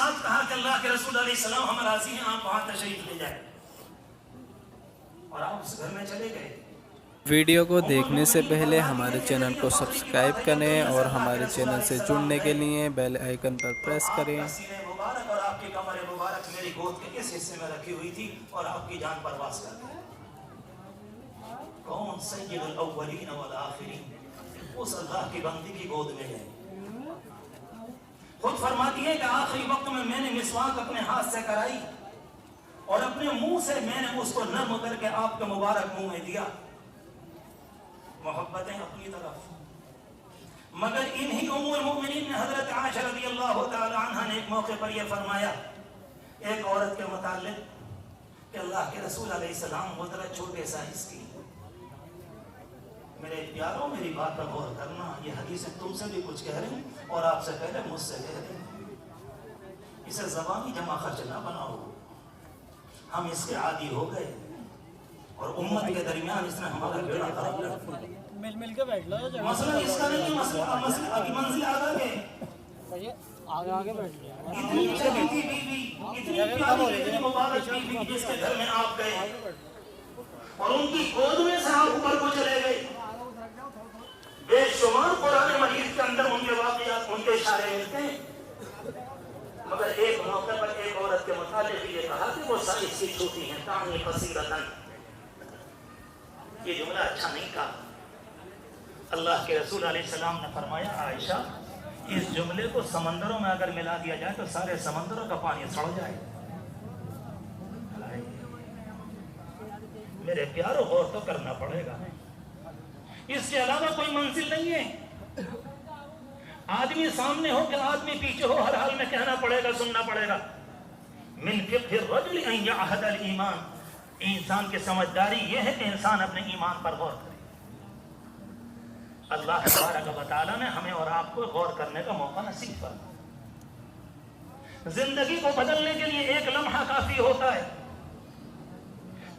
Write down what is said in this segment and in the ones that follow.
ساتھ کہا کہ اللہ کے رسول علیہ السلام ہم راضی ہیں، آپ وہاں تشریف لے جائیں، اور آپ اس گھر میں چلے گئے۔ ویڈیو کو دیکھنے سے پہلے ہمارے چینل کو سبسکرائب کریں اور ہمارے چینل سے جڑنے کے لیے بیل آئیکن پر پریس کریں۔ آپ کا سینہ مبارک اور آپ کی کمر مبارک میری گود کے اس حصے میں رکھی ہوئی تھی اور آپ کی جان پرواز کر گئی۔ کون سید الاولین والآخرین اس اللہ کی بندی کی گود میں ہے۔ خود فرماتی ہے کہ آخری وقت میں نے مسواک اپنے ہاتھ سے کرائی اور اپنے منہ سے میں نے اس کو نرم کر کے آپ کے مبارک منہ میں دیا۔ محبتیں اپنی طرف، مگر انہی ام المؤمنین نے حضرت عائشہ رضی اللہ تعالی عنہ نے ایک موقع پر یہ فرمایا ایک عورت کے متعلق کہ اللہ کے رسول علیہ السلام وہ ذرا چھوٹے سائز کی۔ میرے پیاروں میری بات پر غور کرنا، یہ حدیث تم سے بھی کچھ کہہ رہے ہیں اور آپ سے پہلے مجھ سے کہہ رہے ہیں۔ اسے زبانی جمع خرچ نہ بناؤ، ہم اس کے عادی ہو گئے اور امت کے درمیان اس نے ہمارا بیڑا خراب کر دیا۔ مل کے بیٹھ لو، مسئلہ اس کا نہیں، مسئلہ کی منزل آگے ہے۔ آگے بیٹھ لو۔ اتنی چہیتی بیوی، اتنی پیاری اتنی مبارک بیوی جس کے گھر میں آپ گئے اور ان کی گود میں سے آپ اوپر کو چلے گئے، بے شمار قرآن مجید کے اندر ان کے واقعات ان کے اشارے ملتے ہیں، مگر ایک موقع پر ایک عورت کے متعلق یہ کہا کہ وہ سائز سی چھوٹی ہیں، تانی قصیرتن۔ یہ جملہ اچھا نہیں کہا۔ اللہ کے رسول علیہ السلام نے فرمایا عائشہ اس جملے کو سمندروں میں اگر ملا دیا جائے تو سارے سمندروں کا پانی سڑ جائے۔ میرے پیاروں غور تو کرنا پڑے گا، اس کے علاوہ کوئی منزل نہیں ہے۔ آدمی سامنے ہو کہ آدمی پیچھے ہو، ہر حال میں کہنا پڑے گا، سننا پڑے گا۔ من فقہ الرجل ان یعہد الایمان، انسان کی سمجھداری یہ ہے کہ انسان اپنے ایمان پر غور کرے۔ اللہ تبارک و تعالیٰ نے ہمیں اور آپ کو غور کرنے کا موقع نصیب فرمایا۔ زندگی کو بدلنے کے لیے ایک لمحہ کافی ہوتا ہے۔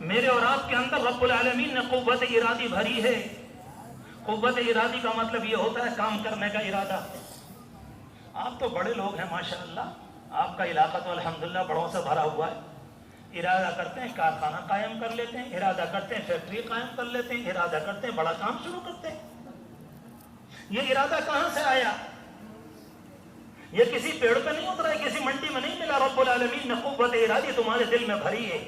میرے اور آپ کے اندر رب العالمین نے قوت ارادی بھری ہے۔ قوت ارادی کا مطلب یہ ہوتا ہے کام کرنے کا ارادہ۔ آپ تو بڑے لوگ ہیں ماشاءاللہ، آپ کا علاقہ تو الحمدللہ بڑوں سے بھرا ہوا ہے۔ ارادہ کرتے ہیں کارخانہ قائم کر لیتے ہیں، ارادہ کرتے ہیں فیکٹری قائم کر لیتے ہیں، ارادہ کرتے ہیں بڑا کام شروع کرتے ہیں۔ یہ ارادہ کہاں سے آیا؟ یہ کسی پیڑ پہ نہیں اترا ہے، کسی منڈی میں نہیں ملا۔ رب العالمین نے قوت ارادی تمہارے دل میں بھری ہے،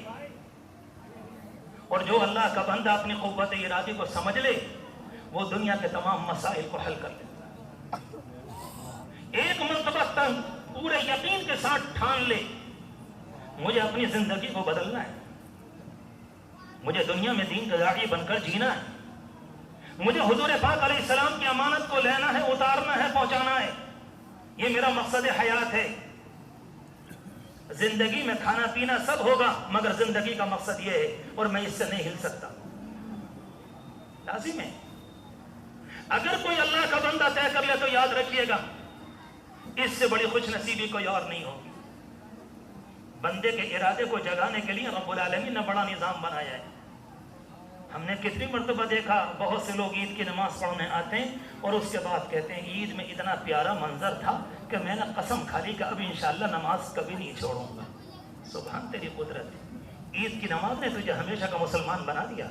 اور جو اللہ کا بندہ اپنی قوت ارادی کو سمجھ لے وہ دنیا کے تمام مسائل کو حل کر لیتا ہے۔ ایک مرتبہ تک پورے یقین کے ساتھ ٹھان لے مجھے اپنی زندگی کو بدلنا ہے، مجھے دنیا میں دین کا داعی بن کر جینا ہے، مجھے حضور پاک علیہ السلام کی امانت کو لینا ہے، اتارنا ہے، پہنچانا ہے۔ یہ میرا مقصد حیات ہے۔ زندگی میں کھانا پینا سب ہوگا مگر زندگی کا مقصد یہ ہے اور میں اس سے نہیں ہل سکتا۔ لازم ہے اگر کوئی اللہ کا بندہ طے کر لے تو یاد رکھیے گا اس سے بڑی خوش نصیبی کوئی اور نہیں ہوگی۔ بندے کے ارادے کو جگانے کے لیے رب العالمین نے بڑا نظام بنایا ہے۔ ہم نے کتنی مرتبہ دیکھا بہت سے لوگ عید کی نماز پڑھنے آتے ہیں اور اس کے بعد کہتے ہیں عید میں اتنا پیارا منظر تھا کہ میں نے قسم کھا لی کہ اب انشاءاللہ نماز کبھی نہیں چھوڑوں گا۔ سبحان تیری قدرت ہے، عید کی نماز نے تجھے ہمیشہ کا مسلمان بنا دیا۔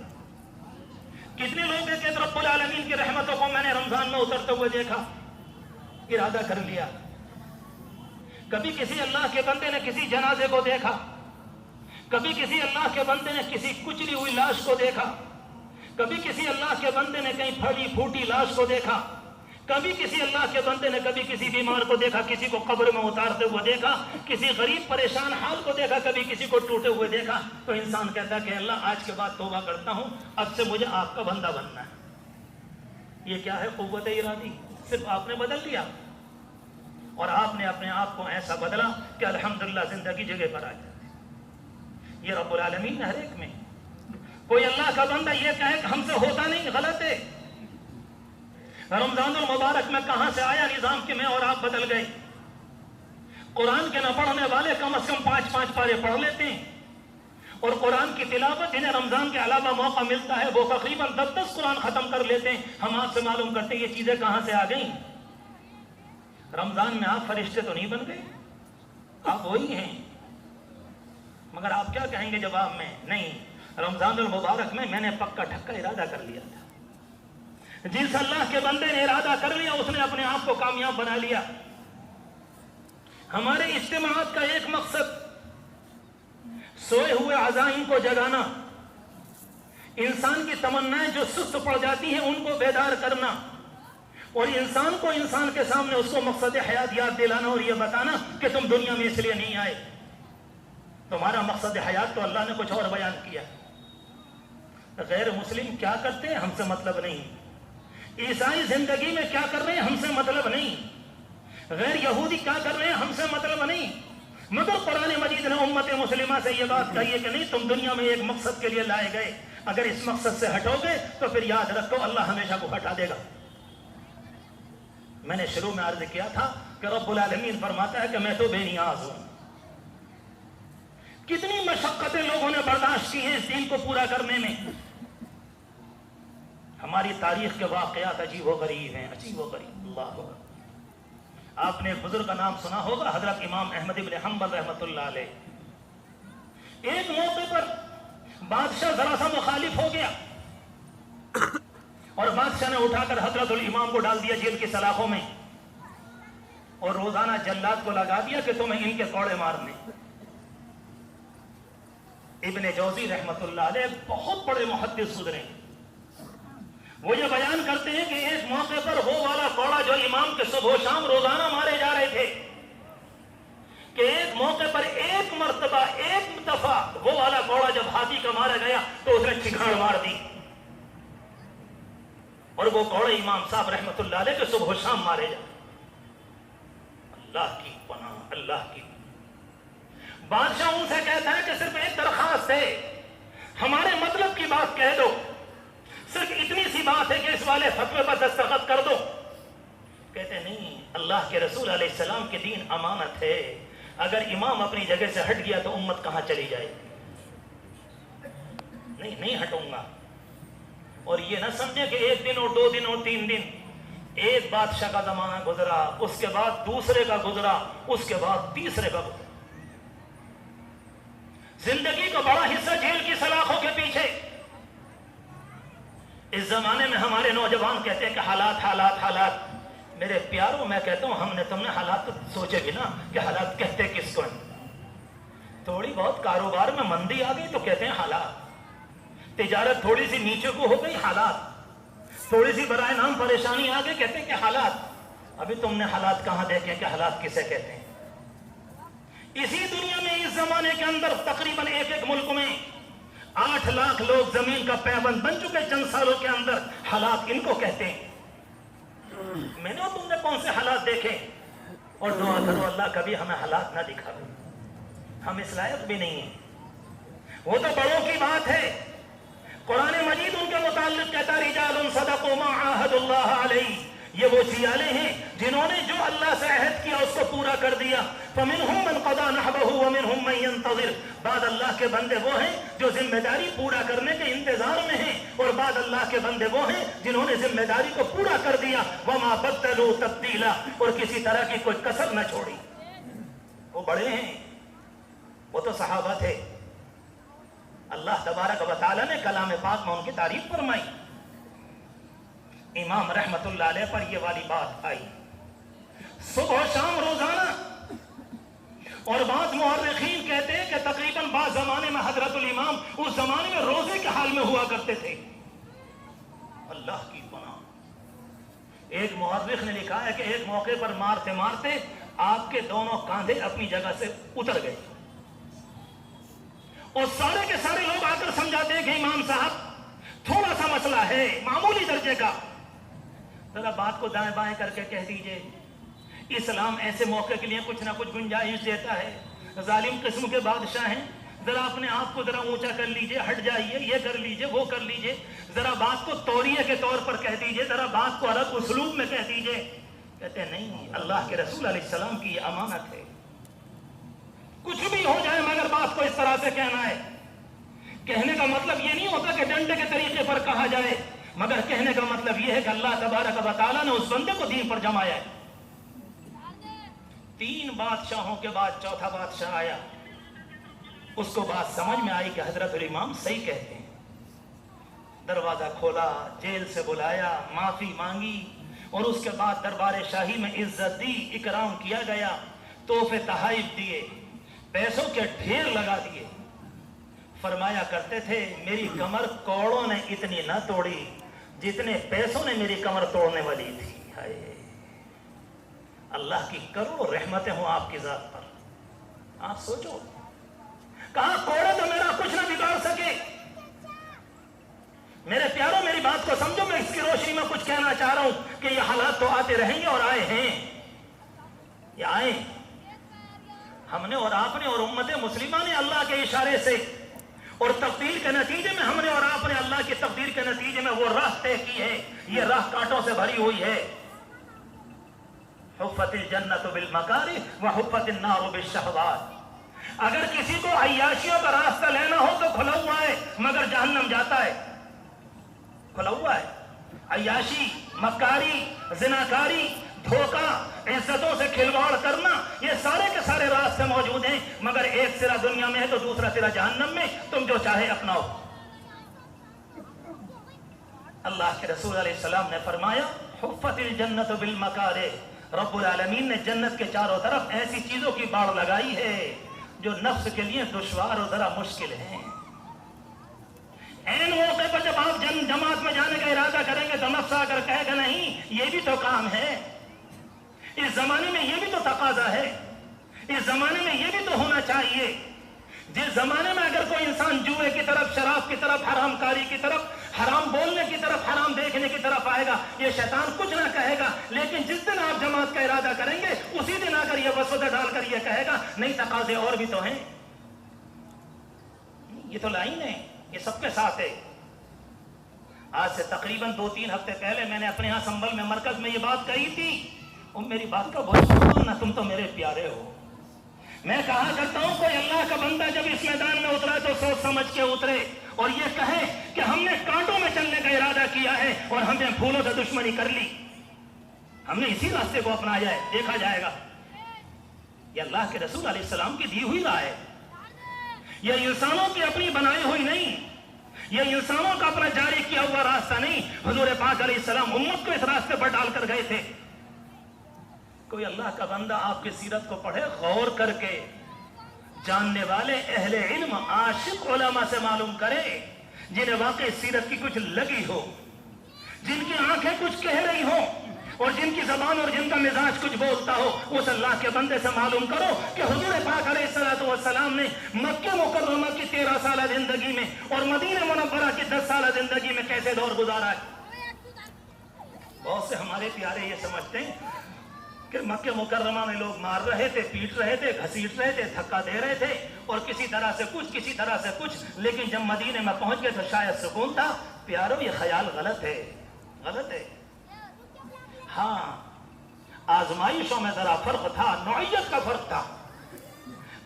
کتنے لوگ ہیں کہ رب العالمین کی رحمتوں کو میں نے رمضان میں اترتے ہوئے دیکھا، ارادہ کر لیا۔ کبھی کسی اللہ کے بندے نے کسی جنازے کو دیکھا، کبھی کسی اللہ کے بندے نے کسی کچلی ہوئی لاش کو دیکھا، کبھی کسی اللہ کے بندے نے کہیں پھڑی پھوٹی لاش کو دیکھا، کبھی کسی اللہ کے بندے نے کبھی کسی بیمار کو دیکھا، کسی کو قبر میں اتارتے ہوئے دیکھا، کسی غریب پریشان حال کو دیکھا، کبھی کسی کو ٹوٹے ہوئے دیکھا۔ تو انسان کہتا ہے کہ اللہ آج کے بعد توبہ کرتا ہوں، اب سے مجھے آپ کا بندہ بننا ہے۔ یہ کیا ہے؟ قوت ارادی۔ صرف آپ نے بدل دیا اور آپ نے اپنے آپ کو ایسا بدلا کہ الحمدللہ زندگی جگہ پر آ جائے۔ یہ رب العالمین نے ہر ایک میں۔ کوئی اللہ کا بندہ یہ کہے کہ ہم سے ہوتا نہیں، غلط ہے۔ رمضان المبارک میں کہاں سے آیا نظام کہ میں اور آپ بدل گئے؟ قرآن کے نہ پڑھنے والے کم از کم 5 پارے پڑھ لیتے ہیں، اور قرآن کی تلاوت جنہیں رمضان کے علاوہ موقع ملتا ہے وہ تقریباً 10 قرآن ختم کر لیتے ہیں۔ ہم آپ سے معلوم کرتے ہیں یہ چیزیں کہاں سے آ گئیں؟ رمضان میں آپ فرشتے تو نہیں بن گئے، آپ وہی ہیں، مگر آپ کیا کہیں گے جواب میں؟ نہیں، رمضان المبارک میں نے پکا ٹھکا ارادہ کر لیا تھا۔ جس اللہ کے بندے نے ارادہ کر لیا اس نے اپنے آپ کو کامیاب بنا لیا۔ ہمارے اجتماعات کا ایک مقصد سوئے ہوئے عزائم کو جگانا، انسان کی تمنائیں جو سست پڑ جاتی ہیں ان کو بیدار کرنا، اور انسان کو انسان کے سامنے اس کو مقصد حیات یاد دلانا اور یہ بتانا کہ تم دنیا میں اس لیے نہیں آئے، تمہارا مقصد حیات تو اللہ نے کچھ اور بیان کیا۔ غیر مسلم کیا کرتے ہیں ہم سے مطلب نہیں، عیسائی زندگی میں کیا کر رہے ہیں ہم سے مطلب نہیں، غیر یہودی کیا کر رہے ہیں ہم سے مطلب نہیں، مگر قرآن مجید نے امت مسلمہ سے یہ بات کہی ہے کہ نہیں، تم دنیا میں ایک مقصد کے لیے لائے گئے، اگر اس مقصد سے ہٹو گے تو پھر یاد رکھو اللہ ہمیشہ کو ہٹا دے گا۔ میں نے شروع میں عرض کیا تھا کہ رب العالمین فرماتا ہے کہ میں تو بے نیاز ہوں۔ کتنی مشقتیں لوگوں نے برداشت کی ہیں اس دین کو پورا کرنے میں۔ ہماری تاریخ کے واقعات عجیب و غریب ہیں، عجیب و غریب۔ اللہ اکبر۔ آپ نے ایک بزرگ کا نام سنا ہوگا، حضرت امام احمد بن حنبل رحمۃ اللہ علیہ۔ ایک موقع پر بادشاہ ذرا سا مخالف ہو گیا اور بادشاہ نے اٹھا کر حضرت الامام کو ڈال دیا جیل کی سلاخوں میں، اور روزانہ جلاد کو لگا دیا کہ تمہیں ان کے کوڑے مارنے۔ ابن جوزی رحمۃ اللہ علیہ بہت بڑے محدث گزرے، وہ یہ بیان کرتے ہیں کہ ایک موقع پر وہ والا کوڑا جو امام کے صبح و شام روزانہ مارے جا رہے تھے، کہ ایک موقع پر ایک مرتبہ ایک دفعہ وہ والا کوڑا جب ہاتھی کا مارا گیا تو اس نے چکھاڑ مار دی، اور وہ کوڑے امام صاحب رحمت اللہ علیہ کے صبح و شام مارے جا۔ اللہ کی پناہ، اللہ کی۔ بادشاہ ان سے کہتا ہے کہ صرف ایک درخواست ہے، ہمارے مطلب کی بات کہہ دو، صرف اتنی سی بات ہے کہ اس والے فتوے پر دستخط کر دو۔ کہتے نہیں، اللہ کے رسول علیہ السلام کے دین امانت ہے، اگر امام اپنی جگہ سے ہٹ گیا تو امت کہاں چلی جائے؟ نہیں ہٹوں گا۔ اور یہ نہ سمجھے کہ ایک دن اور 2 دن اور 3 دن، ایک بادشاہ کا زمانہ گزرا، اس کے بعد دوسرے کا گزرا، اس کے بعد تیسرے کا گزرا۔ زندگی کا بڑا حصہ جیل کی سلاخوں کے پیچھے۔ اس زمانے میں ہمارے نوجوان کہتے ہیں کہ حالات حالات حالات۔ میرے پیاروں، میں کہتا ہوں ہم نے تم نے حالات تو سوچے بھی نا کہ حالات کہتے کس کو ہیں۔ تھوڑی بہت کاروبار میں مندی آ گئی تو کہتے ہیں حالات، تجارت تھوڑی سی نیچے کو ہو گئی حالات، تھوڑی سی برائے نام پریشانی آ گئی کہتے ہیں کہ حالات۔ ابھی تم نے حالات کہاں دیکھے کہ حالات کسے کہتے ہیں؟ اسی دنیا میں اس زمانے کے اندر تقریباً ایک ملک میں 8 لاکھ لوگ زمین کا پیبند بن چکے چند سالوں کے اندر، حالات ان کو کہتے ہیں۔ میں نے اور تم نے کون سے حالات دیکھے؟ اور دعا کرو اللہ کبھی ہمیں حالات نہ دکھا دو، ہم اس لائق بھی نہیں ہیں۔ وہ تو بڑوں کی بات ہے، قرآن مجید ان کے متعلق کہتا رجال صدقوا ما عاهدوا اللہ علیہ، یہ وہ سیالے ہیں جنہوں نے جو اللہ سے عہد کیا اس کو پورا کر دیا۔ فَمِنْهُمْ مَنْ قَضَى نَحْبَهُ وَمِنْهُمْ مَنْ يَنْتَظِرُ، بعد اللہ کے بندے وہ ہیں جو ذمہ داری پورا کرنے کے انتظار میں ہیں، اور بعد اللہ کے بندے وہ ہیں جنہوں نے ذمہ داری کو پورا کر دیا۔ وَمَا بَدَّلُوا تَبْدِيلًا، اور کسی طرح کی کوئی کسر نہ چھوڑی۔ وہ بڑے ہیں، وہ تو صحابہ تھے، اللہ تبارک و تعالیٰ نے کلام پاک میں ان کی تعریف فرمائی۔ امام رحمت اللہ علیہ پر یہ والی بات آئی، صبح و شام روزانہ، اور بعض مورخین کہتے ہیں کہ تقریباً بعض زمانے میں حضرت الامام اس زمانے میں روزے کے حال میں ہوا کرتے تھے۔ اللہ کی پناہ۔ ایک مورخ نے لکھا ہے کہ ایک موقع پر مارتے مارتے آپ کے دونوں کاندھے اپنی جگہ سے اتر گئے، اور سارے کے سارے لوگ آ کر سمجھاتے ہیں کہ امام صاحب تھوڑا سا مسئلہ ہے معمولی درجے کا، ذرا بات کو دائیں بائیں کر کے کہہ دیجئے۔ اسلام ایسے موقع کے لیے کچھ نہ کچھ گنجائش دیتا ہے۔ ظالم قسم کے بادشاہ ہیں، ذرا اپنے آپ کو ذرا اونچا کر لیجئے، ہٹ جائیے، یہ کر لیجئے، وہ کر لیجئے، ذرا بات کو توریہ کے طور پر کہہ دیجئے، ذرا بات کو الگ اسلوب میں کہہ دیجئے۔ کہتے ہیں نہیں، اللہ کے رسول علیہ السلام کی یہ امانت ہے، کچھ بھی ہو جائے مگر بات کو اس طرح سے کہنا ہے۔ کہنے کا مطلب یہ نہیں ہوتا کہ ڈنڈے کے طریقے پر کہا جائے، مگر کہنے کا مطلب یہ ہے کہ اللہ تبارک و تعالیٰ نے اس بندے کو دین پر جمایا ہے۔ 3 बादशाहों के बाद चौथा बादशाह आया। उसको बात समझ में आई कि हजरत इमाम सही कहते हैं। दरवाजा खोला, जेल से बुलाया, माफी मांगी और उसके बाद दरबार शाही में इज्जत दी, इकराम किया गया, तोहफे तहाइफ दिए, पैसों के ढेर लगा दिए। फरमाया करते थे मेरी कमर कौड़ों ने इतनी न तोड़ी जितने पैसों ने मेरी कमर तोड़ने वाली थी। हाय, अल्लाह की करोड़ों रहमतें हों आपकी जात पर। आप सोचो, कहा कोड़े तो मेरा कुछ ना बिगाड़ सके। मेरे प्यारों, मेरी बात को समझो। मैं इसकी रोशनी में कुछ कहना चाह रहा हूं कि ये हालात तो आते रहेंगे और आए हैं, ये आए। हमने और आपने और उम्मत मुस्लिमा ने अल्लाह के इशारे से और तकदीर के नतीजे में हमने और आपने अल्लाह की तकदीर के नतीजे में वो राह तय की है। ये राह कांटों से भरी हुई है। हुफ़्फ़तिल जन्नतु बिल मकारी व हुफ़्फ़तिन नारु बिश्शहवात। अगर किसी को अय्याशियों का रास्ता लेना हो तो खुला हुआ है, मगर जहन्नम जाता है। खुला हुआ है। अय्याशी, मक्कारी, जिनाकारी, धोखा, इज्जतों से खिलवाड़ करना, ये सारे के सारे रास्ते मौजूद हैं, मगर एक सिरा दुनिया में है तो दूसरा सिरा जहन्नम में। तुम जो चाहे अपनाओ। अल्लाह के रसूल अलैहि सलाम ने फरमाया हुफ़्फ़तिल जन्नतु बिल मकारी। रब्बुल आलमीन ने जन्नत के चारों तरफ ऐसी चीजों की बाड़ लगाई है जो नफ्स के लिए दुश्वार और जरा मुश्किल है। ऐन मौके पर जब आप जमात में जाने का इरादा करेंगे तो नफ्स आकर कहेगा नहीं, ये भी तो काम है, इस जमाने में ये भी तो तकाजा है, इस जमाने में ये भी तो होना चाहिए। जिस जमाने में अगर कोई इंसान जुए की तरफ, शराब की तरफ, हरामकारी की तरफ, हराम बोलने की तरफ, हराम देखने की तरफ आएगा, ये शैतान कुछ ना कहेगा। लेकिन जिस दिन आप जमात का इरादा करेंगे उसी दिन आकर ये वसवसा डालकर ये कहेगा नहीं, तकाजे और भी तो हैं, ये तो लाइन है, ये सबके साथ है। आज से तकरीबन 2-3 हफ्ते पहले मैंने अपने यहाँ संभल में मरकज में ये बात कही थी। और मेरी बात का बहुत सुनना, तुम तो मेरे प्यारे हो। मैं कहा करता हूं कोई अल्लाह का बंदा जब इस मैदान में उतरा तो सोच समझ के उतरे और ये कहे कि हमने कांटों में चलने का इरादा किया है और हमने फूलों से दुश्मनी कर ली, हमने इसी रास्ते को अपनाया है, देखा जाएगा। ये अल्लाह के रसूल अलैहि सलाम की दी हुई राह है। ये इंसानों की अपनी बनाई हुई नहीं, ये इंसानों का अपना जारी किया हुआ रास्ता नहीं। हुजूर पाक अलैहि सलाम उम्मत को इस रास्ते पर डालकर गए थे। कोई अल्लाह का बंदा आपकी सीरत को पढ़े गौर करके, जानने वाले अहले इल्म आशिक उलमा से मालूम करे, जिन्हें वाकई सीरत की कुछ लगी हो, जिनकी आंखें कुछ कह रही हो और जिनकी जबान और जिनका मिजाज कुछ बोलता हो। उस अल्लाह के बंदे से मालूम करो कि हुजूर पाक अलैहिस्सलातु वस्सलाम ने मक्के मुकर्रमा की 13 साल जिंदगी में और मदीना मुनव्वरा की 10 साल जिंदगी में कैसे दौर गुजारा है। बहुत से हमारे प्यारे ये समझते हैं कि मक्के मुकर्रमा में लोग मार रहे थे, पीट रहे थे, घसीट रहे थे, धक्का दे रहे थे और किसी तरह से कुछ, किसी तरह से कुछ, लेकिन जब मदीने में पहुंच गए तो शायद सुकून था। प्यारो, ये ख्याल गलत है, गलत है। हाँ, आजमाइशों में जरा फर्क था, नौइयत का फर्क था।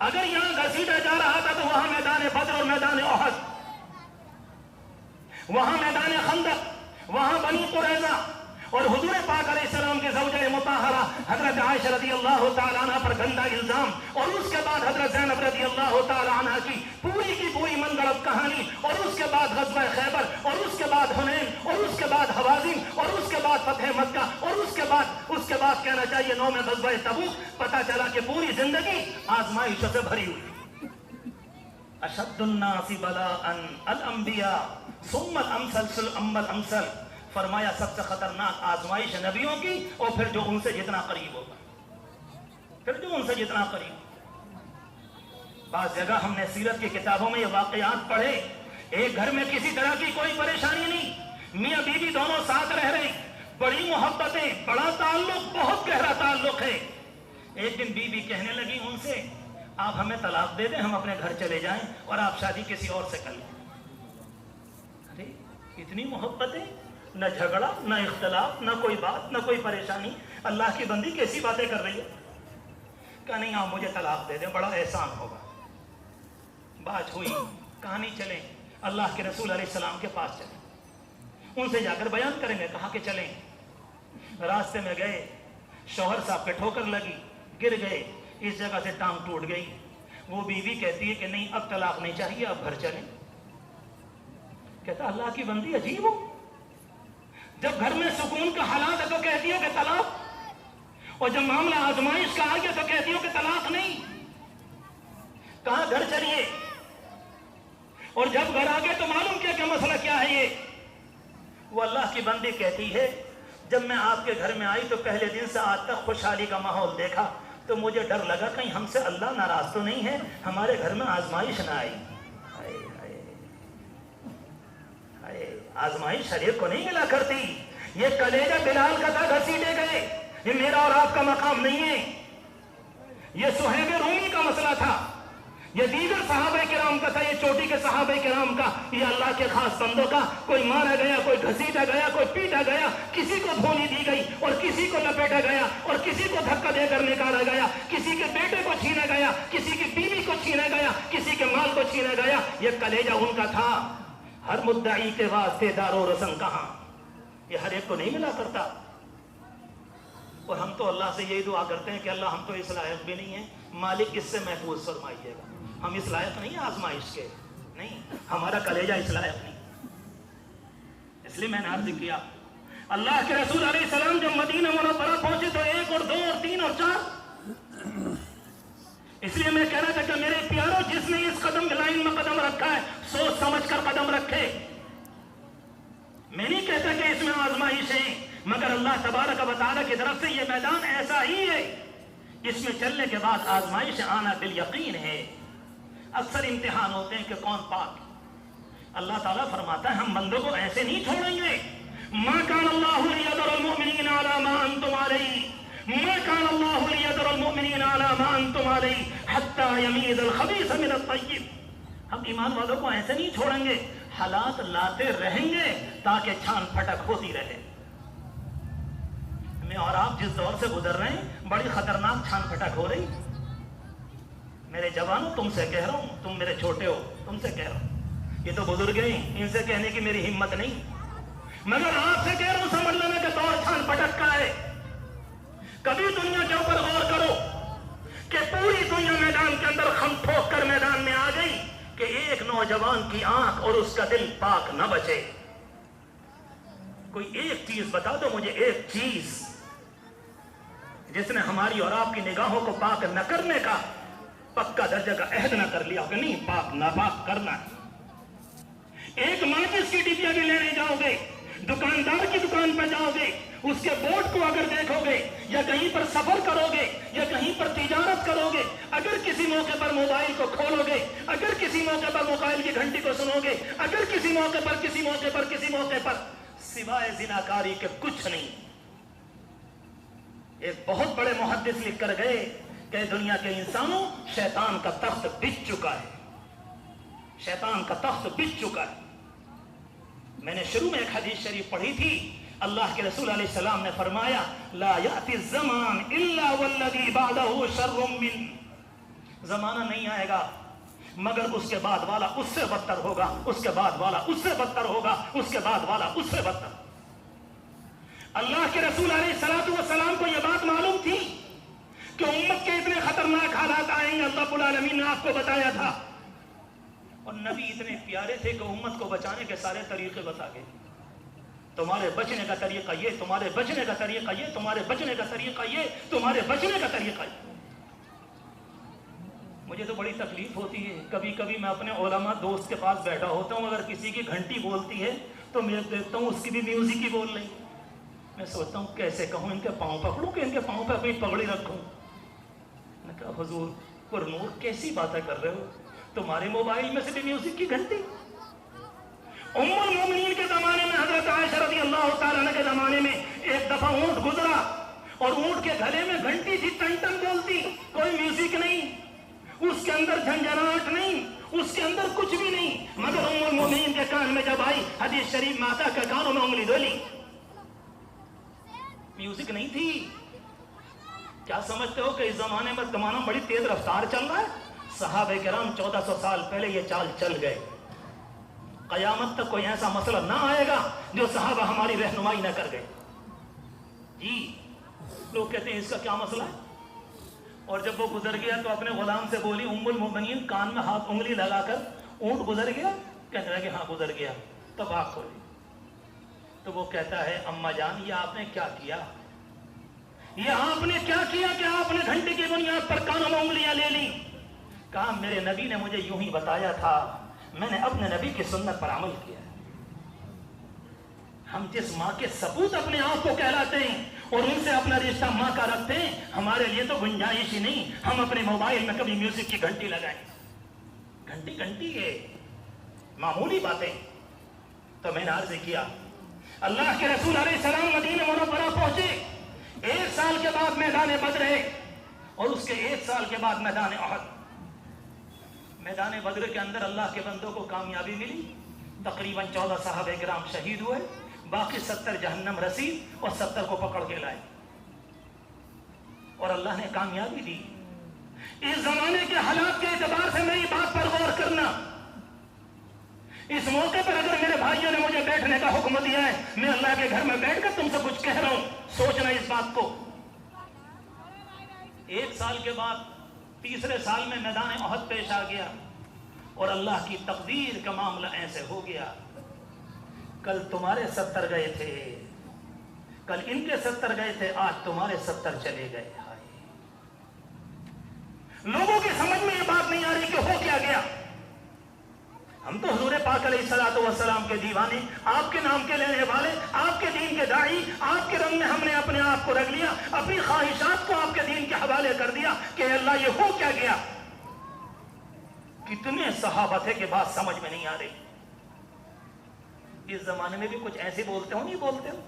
अगर यहां घसीटा जा रहा था तो वहां मैदान बद्र और मैदान ओहद, वहां मैदान खंदक, वहां बनी कुरैज़ा और हुजूर पाक अलैहिस्सलाम के ज़ौजा मुताहरा हजरत आयशा रज़ियल्लाहु ताला अन्हा पर गंदा इल्जाम और उसके बाद हजरत ज़ैनब रज़ियल्लाहु ताला अन्हा की पूरी मनगढ़ंत कहानी और उसके बाद ग़ज़वा खैबर और उसके बाद हुनैन और उसके बाद हवाज़िन और उसके बाद फ़तह मक्का और उसके बाद कहना चाहिए 9 में ग़ज़वा तबूक। पता चला कि पूरी जिंदगी आजमाइशों से भरी हुई। अशद्दुन्नासि बलाअन अल अंबिया सुम्मल अमसल अम्मल अमसल। फरमाया सबसे खतरनाक आजमाइश नबियों की और फिर जो उनसे जितना करीब होगा, फिर जो उनसे जितना करीब। बाज़ जगह हमने सीरत की किताबों में ये वाक़यात पढ़े, एक घर में किसी तरह की कोई परेशानी नहीं, मियाँ बीवी दोनों साथ रह रहे, बड़ी मोहब्बतें, बड़ा ताल्लुक, बहुत गहरा ताल्लुक है। एक दिन बीवी कहने लगी उनसे, आप हमें तलाक दे दें, हम अपने घर चले जाएं और आप शादी किसी और से कर लें। अरे इतनी मोहब्बतें, न झगड़ा, न इख्तलाफ, न कोई बात, न कोई परेशानी। अल्लाह की बंदी कैसी बातें कर रही है। कहा नहीं, आप मुझे तलाक दे दें, बड़ा एहसान होगा। बात हुई, कहानी चले, अल्लाह के रसूल अलैहिस्सलाम के पास चले, उनसे जाकर बयान करेंगे। कहा कि चलें। रास्ते में गए, शौहर साहब पे ठोकर लगी, گر گئے, اس جگہ سے ٹانگ ٹوٹ گئی. وہ بیوی کہتی ہے کہ نہیں اب طلاق نہیں چاہیے, اب گھر چلیں. کہتا اللہ کی بندی عجیب ہو, جب گھر میں سکون کا حالات ہے تو کہتی ہو کہ طلاق, اور جب معاملہ آزمائش کا آ گیا تو کہتی ہو کہ طلاق نہیں. کہاں گھر چلیے, اور جب گھر آ گئے تو معلوم کیا کہ مسئلہ کیا ہے. یہ وہ اللہ کی بندی کہتی ہے جب میں آپ کے گھر میں آئی تو پہلے دن سے آج تک خوشحالی کا ماحول دیکھا تو مجھے ڈر لگا کہیں ہم سے اللہ ناراض تو نہیں ہے, ہمارے گھر میں آزمائش نہ آئی. آزمائش شریف کو نہیں ملا کرتی. یہ کلیجہ بلال کا تھا, گھسیٹے گئے. یہ میرا اور آپ کا مقام نہیں ہے. یہ صہیب رومی کا مسئلہ تھا, یہ دیگر صحابہ کرام کا تھا, یہ چوٹی کے صحابہ کرام کا, یہ اللہ کے خاص بندوں کا. کوئی مارا گیا, کوئی گھسیٹا گیا, کوئی پیٹا گیا, کسی کو دھونی دی گئی اور کسی کو لپیٹا گیا اور کسی کو دھکا دے کر نکالا گیا, کسی کے بیٹے کو چھینا گیا, کسی کی بیوی کو چھینا گیا, کسی کے مال کو چھینا گیا. یہ کلیجہ ان کا تھا. ہر مدعی کے واسطے دار و رسن کہاں, یہ ہر ایک کو نہیں ملا کرتا. اور ہم تو اللہ سے یہی دعا کرتے ہیں کہ اللہ ہم تو اس لائق بھی نہیں ہیں, مالک اس سے محفوظ فرمائیے گا. ہم اس لائق نہیں ہیں آزمائش کے, نہیں, ہمارا کلیجہ اس لائق نہیں. اس لیے میں نے عرض کیا اللہ کے رسول علیہ السلام جب مدینہ منورہ پہنچے تو 1 اور 2 اور 3 اور 4. اس لیے میں کہہ رہا تھا کہ میرے پیاروں, جس نے اس قدم لائن میں قدم رکھا ہے سوچ سمجھ کر قدم رکھے. میں نہیں کہتا کہ اس میں آزمائش ہے, مگر اللہ تبارک و تعالیٰ کی طرف سے یہ میدان ایسا ہی ہے, اس میں چلنے کے بعد آزمائش آنا بالیقین ہے. اکثر امتحان ہوتے ہیں کہ کون پاک. اللہ تعالیٰ فرماتا ہے ہم بندوں کو ایسے نہیں چھوڑیں گے. ما کان اللہ لیذر المؤمنین علی ما انتم علیہ, ما کان اللہ لیذر المؤمنین علی ما انتم علیہ حتی یمیز الخبیث من الطیب. ہم ایمان والوں کو ایسے نہیں چھوڑیں گے, حالات لاتے رہیں گے تاکہ چھان پھٹک ہوتی رہے. میں اور آپ جس دور سے گزر رہے ہیں بڑی خطرناک چھان پھٹک ہو رہی. میرے جوانوں تم سے کہہ رہا ہوں, تم میرے چھوٹے ہو, تم سے کہہ رہا ہوں, یہ تو بزرگ ہیں, ان سے کہنے کی میری ہمت نہیں, مگر آپ سے کہہ رہا ہوں سمجھ لینا کہ دور چھان پھٹک کا ہے. کبھی دنیا کے اوپر غور کرو کہ پوری دنیا میدان کے اندر خم ٹھوک کر میدان میں آ گئی کہ ایک نوجوان کی آنکھ اور اس کا دل پاک نہ بچے. کوئی ایک چیز بتا دو مجھے, ایک چیز جس نے ہماری اور آپ کی نگاہوں کو پاک نہ کرنے کا پکا درجہ کا عہد نہ کر لیا کہ نہیں پاک ناپاک کرنا. ایک ماچس کی ڈبیا بھی لینے جاؤ گے, دکاندار کی دکان پہ جاؤ گے, اس کے بورڈ کو اگر دیکھو گے یا کہیں پر سفر کرو گے یا کہیں پر تجارت کرو گے, اگر کسی موقع پر موبائل کو کھولو گے, اگر کسی موقع پر موبائل کی گھنٹی کو سنو گے, اگر کسی موقع پر سوائے زناکاری کے کچھ نہیں. ایک بہت بڑے محدث لکھ کر گئے کہ دنیا کے انسانوں شیطان کا تخت بچ چکا ہے, شیطان کا تخت بچ چکا ہے. میں نے شروع میں ایک حدیث شریف پڑھی تھی, اللہ کے رسول علیہ السلام نے فرمایا لا یأتی الزمان الا والذی بعدہ شر من. زمانہ نہیں آئے گا مگر اس کے بعد والا اس سے بدتر ہوگا, اس کے بعد والا اس سے بدتر ہوگا, اس کے بعد والا اس سے بدتر. اللہ کے رسول علیہ السلام کو یہ بات معلوم تھی کہ امت کے اتنے خطرناک حالات آئیں گے, اللہ رب العالمین نے آپ کو بتایا تھا. اور نبی اتنے پیارے تھے کہ امت کو بچانے کے سارے طریقے بتا گئے. تمہارے بچنے کا طریقہ یہ, تمہارے بچنے کا طریقہ یہ, تمہارے بچنے کا طریقہ یہ, تمہارے بچنے کا طریقہ یہ. مجھے تو بڑی تکلیف ہوتی ہے, کبھی کبھی میں اپنے علماء دوست کے پاس بیٹھا ہوتا ہوں, اگر کسی کی گھنٹی بولتی ہے تو میں دیکھتا ہوں اس کی بھی میوزک ہی بول رہی. میں سوچتا ہوں کیسے کہوں, ان کے پاؤں پکڑوں کہ ان کے پاؤں پہ اپنی پگڑی رکھوں. میں کہا حضور پر نور کیسی باتیں کر رہے ہو, تمہارے موبائل میں سے بھی میوزک کی گھنٹی. ام المومنین کے زمانے میں حضرت عائشہ رضی اللہ تعالیٰ عنہ کے زمانے میں ایک دفعہ اونٹ گزرا اور اونٹ کے گلے میں گھنٹی تھی, ٹن ٹن بولتی, کوئی میوزک نہیں, اس کے اندر جھنجھناہٹ نہیں, اس کے اندر کچھ بھی نہیں, مگر ام المومنین کے کان میں جب آئی حدیث شریف میں آتا کہ کانوں میں انگلی ڈولی. میوزک نہیں تھی. کیا سمجھتے ہو کہ اس زمانے میں زمانہ بڑی تیز رفتار چل رہا ہے؟ صحابہ کرام 1400 سال پہلے یہ چال چل گئے. قیامت تک کوئی ایسا مسئلہ نہ آئے گا جو صحابہ ہماری رہنمائی نہ کر گئے. جی لوگ کہتے ہیں اس کا کیا مسئلہ ہے, اور جب وہ گزر گیا تو اپنے غلام سے بولی ام المؤمنین کان میں ہاتھ انگلی لگا کر اونٹ گزر گیا؟ کہنے لگے ہاں گزر گیا۔ تب آنکھ کھولی تو وہ کہتا ہے اما جان یہ آپ نے کیا کیا، یہ آپ نے کیا کیا کہ آپ نے گھنٹے کی بنیاد پر کانوں میں انگلیاں لے لی؟ کہا میرے نبی نے مجھے یوں ہی بتایا تھا، میں نے اپنے نبی کی سنت پر عمل کیا۔ ہم جس ماں کے سپوت اپنے آپ کو کہلاتے ہیں اور ان سے اپنا رشتہ ماں کا رکھتے ہیں، ہمارے لیے تو گنجائش ہی نہیں ہم اپنے موبائل میں کبھی میوزک کی گھنٹی لگائیں۔ گھنٹی ہے معمولی باتیں۔ تو میں نے عرض کیا اللہ کے رسول علیہ السلام مدینہ منورہ پہنچے، 1 سال کے بعد میدان بدر ہے اور اس کے 1 سال کے بعد میدان احد۔ میدان بدر کے اندر اللہ کے بندوں کو کامیابی ملی، تقریباً 14 صحابہ کرام شہید ہوئے، باقی 70 جہنم رسید اور 70 کو پکڑ کے لائے اور اللہ نے کامیابی دی۔ اس زمانے کے حالات کے اعتبار سے میری بات پر غور کرنا، اس موقع پر اگر میرے بھائیوں نے مجھے بیٹھنے کا حکم دیا ہے، میں اللہ کے گھر میں بیٹھ کر تم سے کچھ کہہ رہا ہوں، سوچنا اس بات کو۔ 1 سال کے بعد 3رے سال میں میدان احد پیش آ گیا اور اللہ کی تقدیر کا معاملہ ایسے ہو گیا، کل تمہارے 70 گئے تھے، کل ان کے 70 گئے تھے، آج تمہارے 70 چلے گئے۔ لوگوں کی سمجھ میں یہ بات نہیں آ رہی کہ ہو کیا گیا۔ ہم تو حضور پاک علیہ الصلوۃ والسلام کے دیوانے، آپ کے نام کے لینے والے، آپ کے دین کے داعی، آپ کے رنگ میں ہم نے اپنے آپ کو رکھ لیا، اپنی خواہشات کو آپ کے دین کے حوالے کر دیا کہ اللہ یہ ہو کیا گیا۔ کتنے صحابہ تھے کہ بات سمجھ میں نہیں آ رہی۔ اس زمانے میں بھی کچھ ایسے بولتے ہو، نہیں بولتے ہو،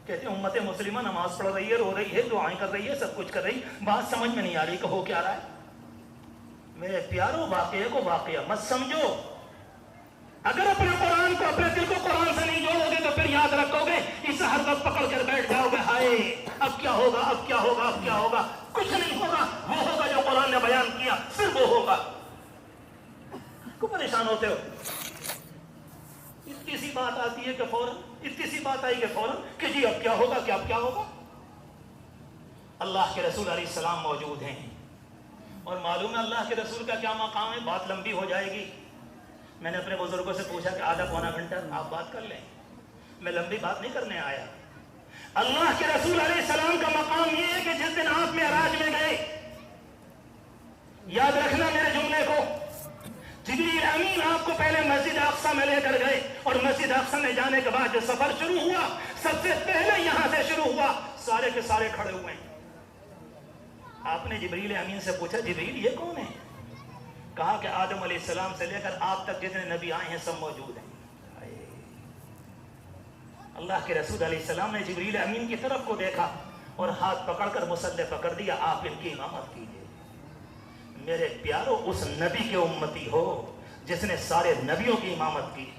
کہتے ہیں امت مسلمہ نماز پڑھ رہی ہے، رو رہی ہے، دعائیں کر رہی ہے، سب کچھ کر رہی، بات سمجھ میں نہیں آ رہی کہ ہو کیا رہا ہے۔ میرے پیاروں واقعے کو واقعہ مت سمجھو، اگر اپنے قرآن کو، اپنے دل کو قرآن سے نہیں جوڑو گے تو پھر یاد رکھو گے اسے ہر وقت پکڑ کر بیٹھ جاؤ گے، ہائے اب کیا ہوگا، اب کیا ہوگا، اب کیا ہوگا۔ کچھ نہیں ہوگا، وہ ہوگا جو قرآن نے بیان کیا، صرف وہ ہوگا۔ کو پریشان ہوتے ہو؟ اتنی سی بات آتی ہے کہ فوراً، اتنی سی بات آئی کہ فوراً کہ جی اب کیا ہوگا، کہ اب کیا ہوگا۔ اللہ کے رسول علیہ السلام موجود ہیں اور معلوم ہے اللہ کے رسول کا کیا مقام ہے، بات لمبی ہو جائے گی۔ میں نے اپنے بزرگوں سے پوچھا کہ آدھا پونا گھنٹہ آپ بات کر لیں، میں لمبی بات نہیں کرنے آیا۔ اللہ کے رسول علیہ السلام کا مقام یہ ہے کہ جس دن آپ معراج میں گئے، یاد رکھنا میرے جملے کو، جبریل امین آپ کو پہلے مسجد اقصی میں لے کر گئے اور مسجد اقصی میں جانے کے بعد جو سفر شروع ہوا، سب سے پہلے یہاں سے شروع ہوا، سارے کے سارے کھڑے ہوئے ہیں۔ آپ نے جبریل امین سے پوچھا جبریل یہ کون ہے؟ کہا کہ آدم علیہ السلام سے لے کر آپ تک جتنے نبی آئے ہیں سب موجود ہیں۔ اللہ کے رسول علیہ السلام نے جبریل امین کی طرف کو دیکھا اور ہاتھ پکڑ کر مصلی پکڑ دیا، آپ ان کی امامت کیجیے۔ میرے پیارو، اس نبی کے امتی ہو جس نے سارے نبیوں کی امامت کی۔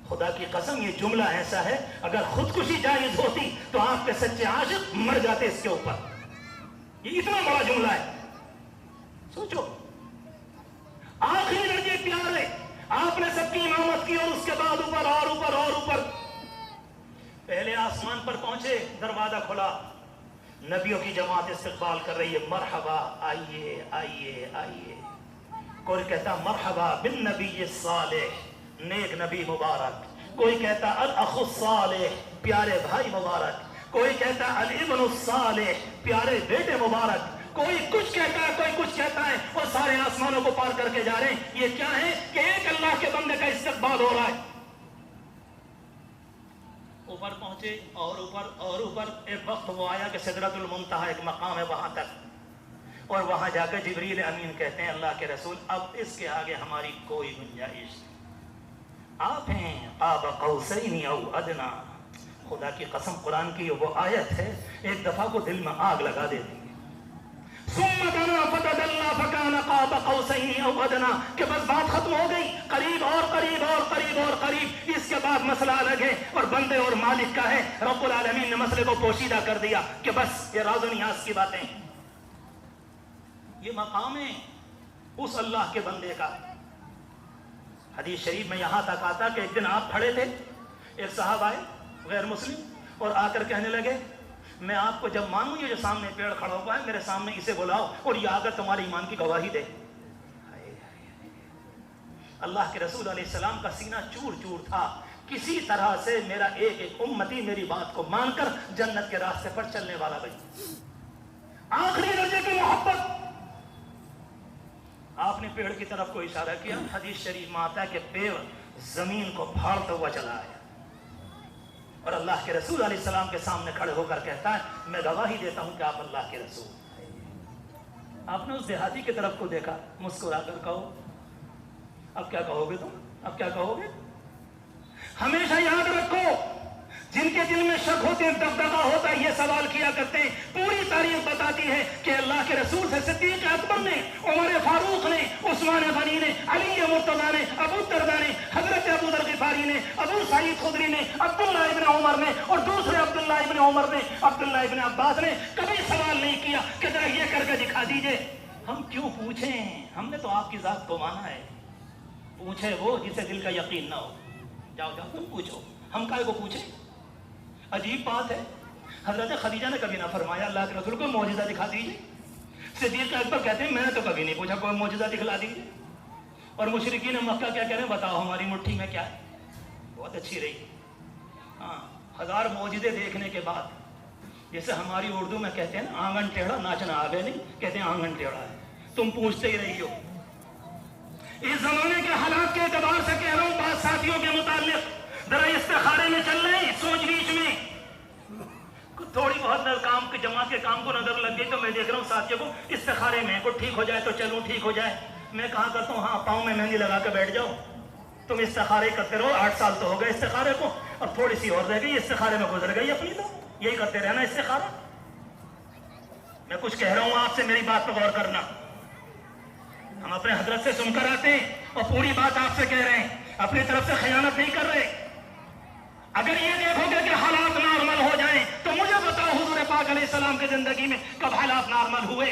خدا کی قسم یہ جملہ ایسا ہے، اگر خودکشی جائز ہوتی تو آپ کے سچے عاشق مر جاتے اس کے اوپر۔ یہ اتنا بڑا جملہ ہے، سوچو۔ آخری درجے پیارے، آپ نے سب کی امامت کی اور اس کے بعد اوپر اور اوپر اور اوپر۔ پہلے آسمان پر پہنچے، دروازہ کھلا، نبیوں کی جماعت استقبال کر رہی ہے، مرحبا آئیے آئیے آئیے۔ کوئی کہتا مرحبا بالنبی الصالح، نیک نبی مبارک، کوئی کہتا الاخ الصالح، پیارے بھائی مبارک، کوئی کہتا الابن الصالح، پیارے بیٹے مبارک، کوئی کچھ کہتا ہے، کوئی کچھ کہتا ہے، اور سارے آسمانوں کو پار کر کے جا رہے ہیں۔ یہ کیا ہے کہ ایک اللہ کے بندے کا استقبال ہو رہا ہے۔ اوپر پہنچے اور اوپر اور اوپر، ایک وقت وہ آیا کہ سدرۃ المنتہا ایک مقام ہے وہاں تک، اور وہاں جا کر جبریل امین کہتے ہیں اللہ کے رسول اب اس کے آگے ہماری کوئی گنجائش نہیں، آپ ہیں قاب قوسین او ادنی۔ خدا کی قسم قرآن کی وہ آیت ہے ایک دفعہ کو دل میں آگ لگا دیتی ہے۔ ثم دنا فتدلى فكان قاب قوسين او ادنى، کہ بس بات ختم ہو گئی، قریب اور قریب اور قریب اور قریب۔ اس کے بعد مسئلہ الگ ہے اور بندے اور مالک کا ہے۔ رب العالمین نے مسئلے کو پوشیدہ کر دیا کہ بس یہ راز و نیاز کی باتیں، یہ مقام ہے اس اللہ کے بندے کا۔ حدیث شریف میں یہاں تک آتا کہ ایک دن آپ کھڑے تھے، ایک صاحب آئے غیر مسلم اور آ کر کہنے لگے मैं आपको जब मानूं, ये जो सामने पेड़ खड़ा हुआ है मेरे सामने, इसे बुलाओ और ये आकर तुम्हारे ईमान की गवाही दे। अल्लाह के रसूल अलैहिस्सलाम का सीना चूर चूर था, किसी तरह से मेरा एक एक उम्मती मेरी बात को मानकर जन्नत के रास्ते पर चलने वाला भाई। आखिरी दर्जे की मोहब्बत। आपने पेड़ की तरफ को इशारा किया, हदीस शरीफ में आता है कि पेड़ जमीन को फाड़ता हुआ चला आया और अल्लाह के रसूल अलैहिस्सलाम के सामने खड़े होकर कहता है, मैं गवाही देता हूं कि आप अल्लाह के रसूल। आपने उस देहाती की तरफ को देखा, मुस्कुरा कर कहो, अब क्या कहोगे तुम, अब क्या कहोगे? हमेशा याद रखो, जिनके दिल में शक होते हैं, दबदबा होता है, ये सवाल किया करते हैं। पूरी तारीख बताती है कि अल्लाह के रसूल से सिद्दीक अकबर ने, उमर फारूक ने, उस्मान गनी ने, अली मुर्तजा ने, अबू दरदा ने, हजरत अबू दर गिफारी ने, अबू सईद खुदरी ने, अब्दुल्लाह इब्न उमर ने और दूसरे अब्दुल्लाह इब्न उमर ने, अब्दुल्लाह इब्न अब्बास ने कभी सवाल नहीं किया कि जरा ये करके दिखा दीजिए। हम क्यों पूछें? हमने तो आपकी जात को माना है। पूछे वो जिसे दिल का यकीन ना हो। जाओ जाओ तुम पूछो, हम काहे को पूछे? अजीब बात है, हजरत खदीजा ने कभी ना फरमाया अल्लाह के रसूल को मौजिज़ा दिखा दीजिए। सिद्दीक़ अकबर कहते हैं मैंने तो कभी नहीं पूछा कोई मौजिज़ा दिखला दीजिए। और मुशरिकीन मक्का क्या कह रहे हैं, बताओ हमारी मुट्ठी में क्या है। बहुत अच्छी रही। हाँ, 1000 मौजिज़े देखने के बाद, जैसे हमारी उर्दू में कहते हैं ना, आंगन टेढ़ा नाचना आगे नहीं, कहते हैं आंगन टेढ़ा है। तुम पूछते ही रही हो। इस जमाने के हालात के एतबार से कह रहा हूं, बात साथियों के मुताल्लिक जरा इस्तिखारे में चल रहे, सोच बीच में थोड़ी बहुत काम के जमा के काम को नजर लग गई तो मैं देख रहा हूँ साथियों को इस्तिखारे में, को ठीक हो जाए तो चलूं, ठीक हो जाए। मैं कहा करता हूँ, हाँ पाँव में मेहंदी लगा के बैठ जाओ। तुम इस्तिखारे करते रहो, 8 साल तो हो गए इस्तिखारे को, और थोड़ी सी और रह गई, इस्तिखारे में गुजर गई अपनी। तो यही करते रहना इस्तिखारा। मैं कुछ कह रहा हूँ आपसे, मेरी बात पर गौर करना। हम अपने हजरत से सुनकर आते हैं और पूरी बात आपसे कह रहे हैं, अपनी तरफ से खयानत नहीं कर रहे। अगर ये देखोगे कि हालात नॉर्मल हो जाएं, तो मुझे बताओ हुजूर पाक अलैहिस्सलाम की जिंदगी में कब हालात नॉर्मल हुए?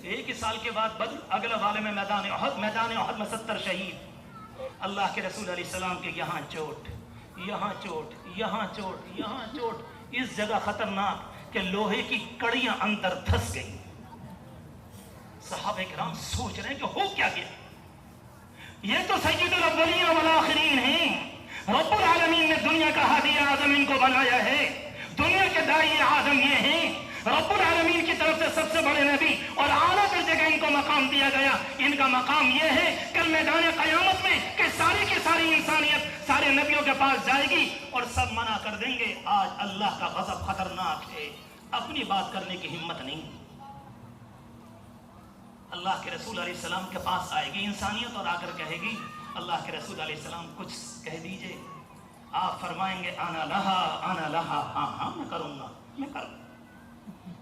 1 साल के बाद बदर, अगले वाले में मैदान उहद में 70 शहीद। अल्लाह के रसूल अलैहिस्सलाम के यहाँ चोट, यहाँ चोट, यहाँ चोट, यहाँ चोट, इस जगह खतरनाक कि लोहे की कड़ियां अंदर धंस गई। सहाबा किराम सोच रहे हैं कि हो क्या गया। ये तो सय्यदुल अव्वलीन वल आखिरीन हैं। रब्बुल आलमीन ने दुनिया का हादी आज़म इनको बनाया है। दुनिया के दाई आज़म ये हैं। रब्बुल आलमीन की तरफ से सबसे बड़े नबी और आला दर्जे का इनको मकाम दिया गया। इनका मकाम ये है कल मैदान क़यामत में कि सारी की सारी इंसानियत सारे नबियों के पास जाएगी और सब मना कर देंगे, आज अल्लाह का गज़ब खतरनाक है, अपनी बात करने की हिम्मत नहीं। अल्लाह के रसूल अलैहिस्सलाम के पास आएगी इंसानियत और आकर कहेगी, अल्लाह के रसूल अलैहिस्सलाम कुछ कह दीजिए। आप फरमाएंगे आना लहा, हाँ हाँ मैं करूँगा, मैं करूँगा।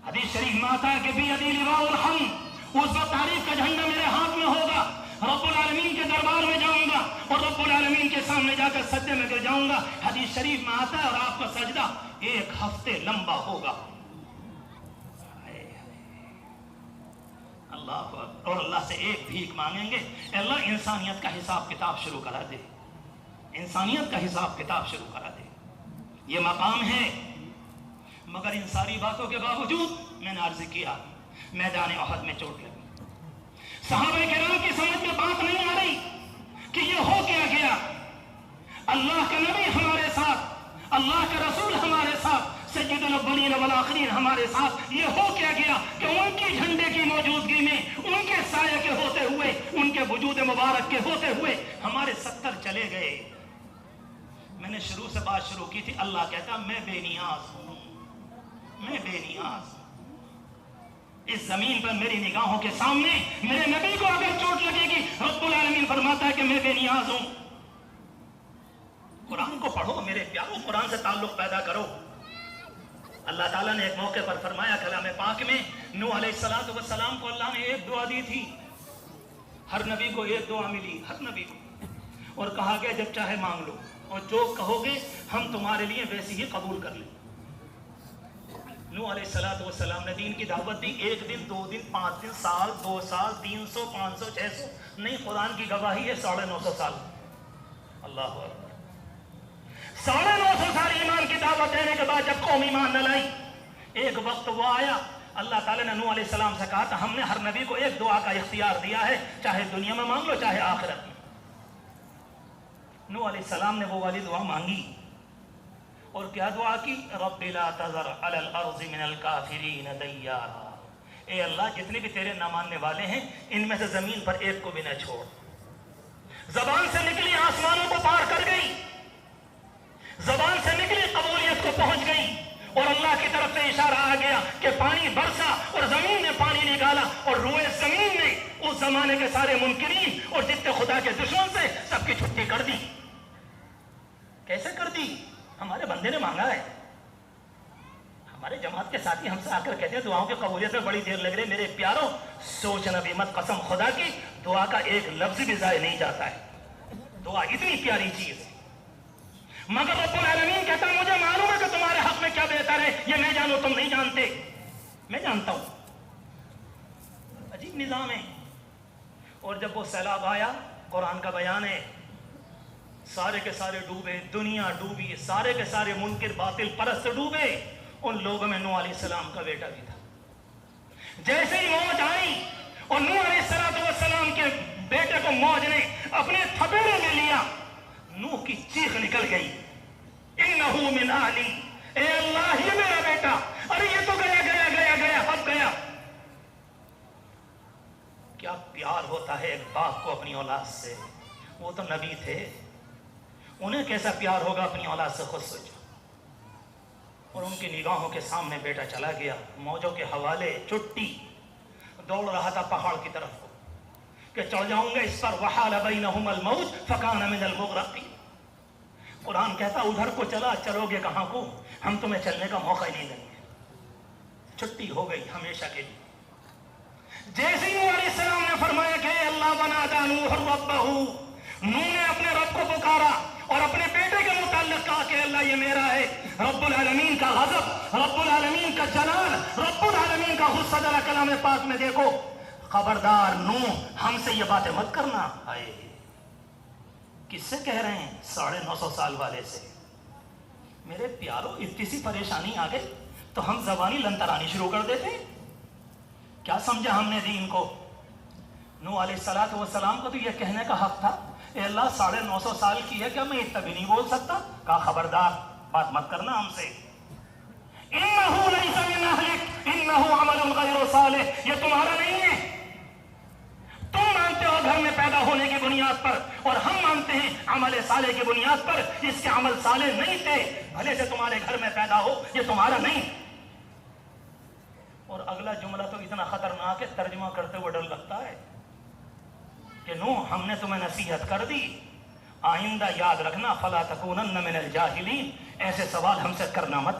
हदीस शरीफ में आता है कि बियदी लिवाउल हम्द, उस वक्त तारीफ का झंडा मेरे हाथ में होगा। रब्बुल आलमीन के दरबार में जाऊंगा और रब्बुल आलमीन के सामने जाकर सजदे में गिर जाऊंगा। हदीस शरीफ में आता है और आपका सजदा 1 हफ्ते लंबा होगा। अल्लाह और अल्लाह से एक भीख मांगेंगे, अल्लाह इंसानियत का हिसाब किताब शुरू करा दे, इंसानियत का हिसाब किताब शुरू करा दे। ये मकाम है। मगर इन सारी बातों के बावजूद मैंने अर्ज किया, मैदान उहद में चोट लगी। सहाबा किराम की समझ में बात नहीं आ रही कि ये हो क्या गया। अल्लाह का नबी हमारे साथ, अल्लाह का रसूल हमारे साथ, सय्यदुल अव्वलीन वल आखिरीन हमारे साथ, ये हो क्या गया कि उनकी झंडे की मौजूदगी में, उनके साये के होते हुए, उनके वजूद मुबारक के होते हुए हमारे 70 चले गए। मैंने शुरू से बात शुरू की थी, अल्लाह कहता मैं बेनियाज हूं, मैं बेनियाज हूं। इस जमीन पर मेरी निगाहों के सामने मेरे नबी को अगर चोट लगेगी, रब्बुल आलमीन फरमाता है कि मैं बेनियाज हूं। कुरान को पढ़ो मेरे प्यारो, कुरान से ताल्लुक पैदा करो। अल्लाह ताला ने एक मौके पर फरमाया कलाम पाक में, नूह अलैहिस्सलातु वस्सलाम को अल्लाह ने एक दुआ दी थी। हर नबी को एक दुआ मिली, हर नबी को, और कहा गया जब चाहे मांग लो और जो कहोगे हम तुम्हारे लिए वैसी ही कबूल कर लें। नूह अलैहिस्सलातु वस्सलाम ने दीन की दावत दी, 1 दिन 2 दिन 5 दिन, साल 2 साल 300 500 600 नहीं, कुरान की गवाही है 950 साल। अल्लाह अकबर। 950 साल ईमान की दावत देने के बाद जब कौम ईमान न लाई, एक वक्त वो आया, अल्लाह ताला ने नूह अलैहि सलाम से कहा था हमने हर नबी को एक दुआ का इख्तियार दिया है, चाहे दुनिया में मांग लो चाहे आखिरत में। नूह अलैहि सलाम ने वो वाली दुआ मांगी और क्या दुआ की? रब्बि ला तज़र अलल अर्ज़ि मिनल काफ़िरीन दय्यारा, ए अल्लाह जितने भी तेरे ना मानने वाले हैं इनमें से जमीन पर एक को भी न छोड़। जबान से निकली आसमानों को पार कर गई, जबान से निकली कबूलियत को पहुंच गई और अल्लाह की तरफ से इशारा आ गया कि पानी बरसा और जमीन ने पानी निकाला और रूए जमीन ने उस जमाने के सारे मुनकिरीन और जितने खुदा के दुश्मन से सबकी छुट्टी कर दी। कैसे कर दी? हमारे बंदे ने मांगा है। हमारे जमात के साथी हमसे आकर कहते हैं दुआओं की कबूलियत में बड़ी देर लग रही है। मेरे प्यारों, सोचना भी मत, कसम खुदा की दुआ का एक लफ्ज भी जाया नहीं जाता है। दुआ इतनी प्यारी चीज है। मगर रब्बुल आलमीन कहता है मुझे मालूम है कि तुम्हारे हक में क्या बेहतर है, ये मैं जानू तुम नहीं जानते, मैं जानता हूं। अजीब निजाम है। और जब वो सैलाब आया, कुरान का बयान है, सारे के सारे डूबे, दुनिया डूबी, सारे के सारे मुनकिर बातिल परस्त डूबे। उन लोगों में नूह अलैहिस्सलाम का बेटा भी था। जैसे ही मौज आई और नूह अलैहिस्सलाम के बेटे को मौज ने अपने थपेड़े में लिया, नूह की चीख निकल गई, इन्नहु मिन अहली, ए अल्लाह ये मेरा बेटा, अरे ये तो गया गया गया गया, अब गया। क्या प्यार होता है एक बाप को अपनी औलाद से। वो तो नबी थे, उन्हें कैसा प्यार होगा अपनी औलाद से, खुद सोचो। और उनकी निगाहों के सामने बेटा चला गया, मौजों के हवाले छुट्टी, दौड़ रहा था पहाड़ की तरफ को कि चढ़ जाऊंगा इस पर। वहाल बैनहुमुल मौज फकान मिनल मुग़रक़ीन। कुरान कहता उधर को चला, चलोगे कहां को, हम तुम्हें चलने का मौका ही नहीं देंगे। छुट्टी हो गई हमेशा के लिए। जैसे ही नूह अलैहिस्सलाम ने फरमाया कि अल्लाह वनादा नूह रब्बहू, नूह ने अपने रब को पुकारा और अपने बेटे के मुताल्लिक़ कहा कि अल्लाह ये मेरा है। रब्बुल आलमीन का गज़ब, रब्बुल आलमीन का जलाल, रब्बुल आलमीन का गुस्सा जरा कलाम पाक में देखो। खबरदार नूह, हमसे ये बातें मत करना। आए किससे कह रहे हैं? 950 साल वाले से। मेरे प्यारों, इतनी सी परेशानी आ गई तो हम जबानी लंतरानी शुरू कर देते हैं। क्या समझा हमने दीन को? नूह अलैहिस्सलाम को तो यह कहने का हक था, ए अल्लाह 950 साल की है, क्या मैं इतना भी नहीं बोल सकता? कहा खबरदार, बात मत करना हमसे। इन्नहु लैसा मिन अहलिक इन्नहु अमलुन गैरु सालिह, ये तुम्हारा नहीं है। तुम मानते हो घर में पैदा होने की बुनियाद पर, और हम मानते हैं अमल साले की बुनियाद पर। इसके अमल साले नहीं थे, भले से तुम्हारे घर में पैदा हो, ये तुम्हारा नहीं। और अगला जुमला तो इतना खतरनाक है, तर्जुमा करते हुए डर लगता है कि नूह हमने तुम्हें नसीहत कर दी, आइंदा याद रखना, फला तकूनन्न मिनल जाहिलीन, ऐसे सवाल हमसे करना मत।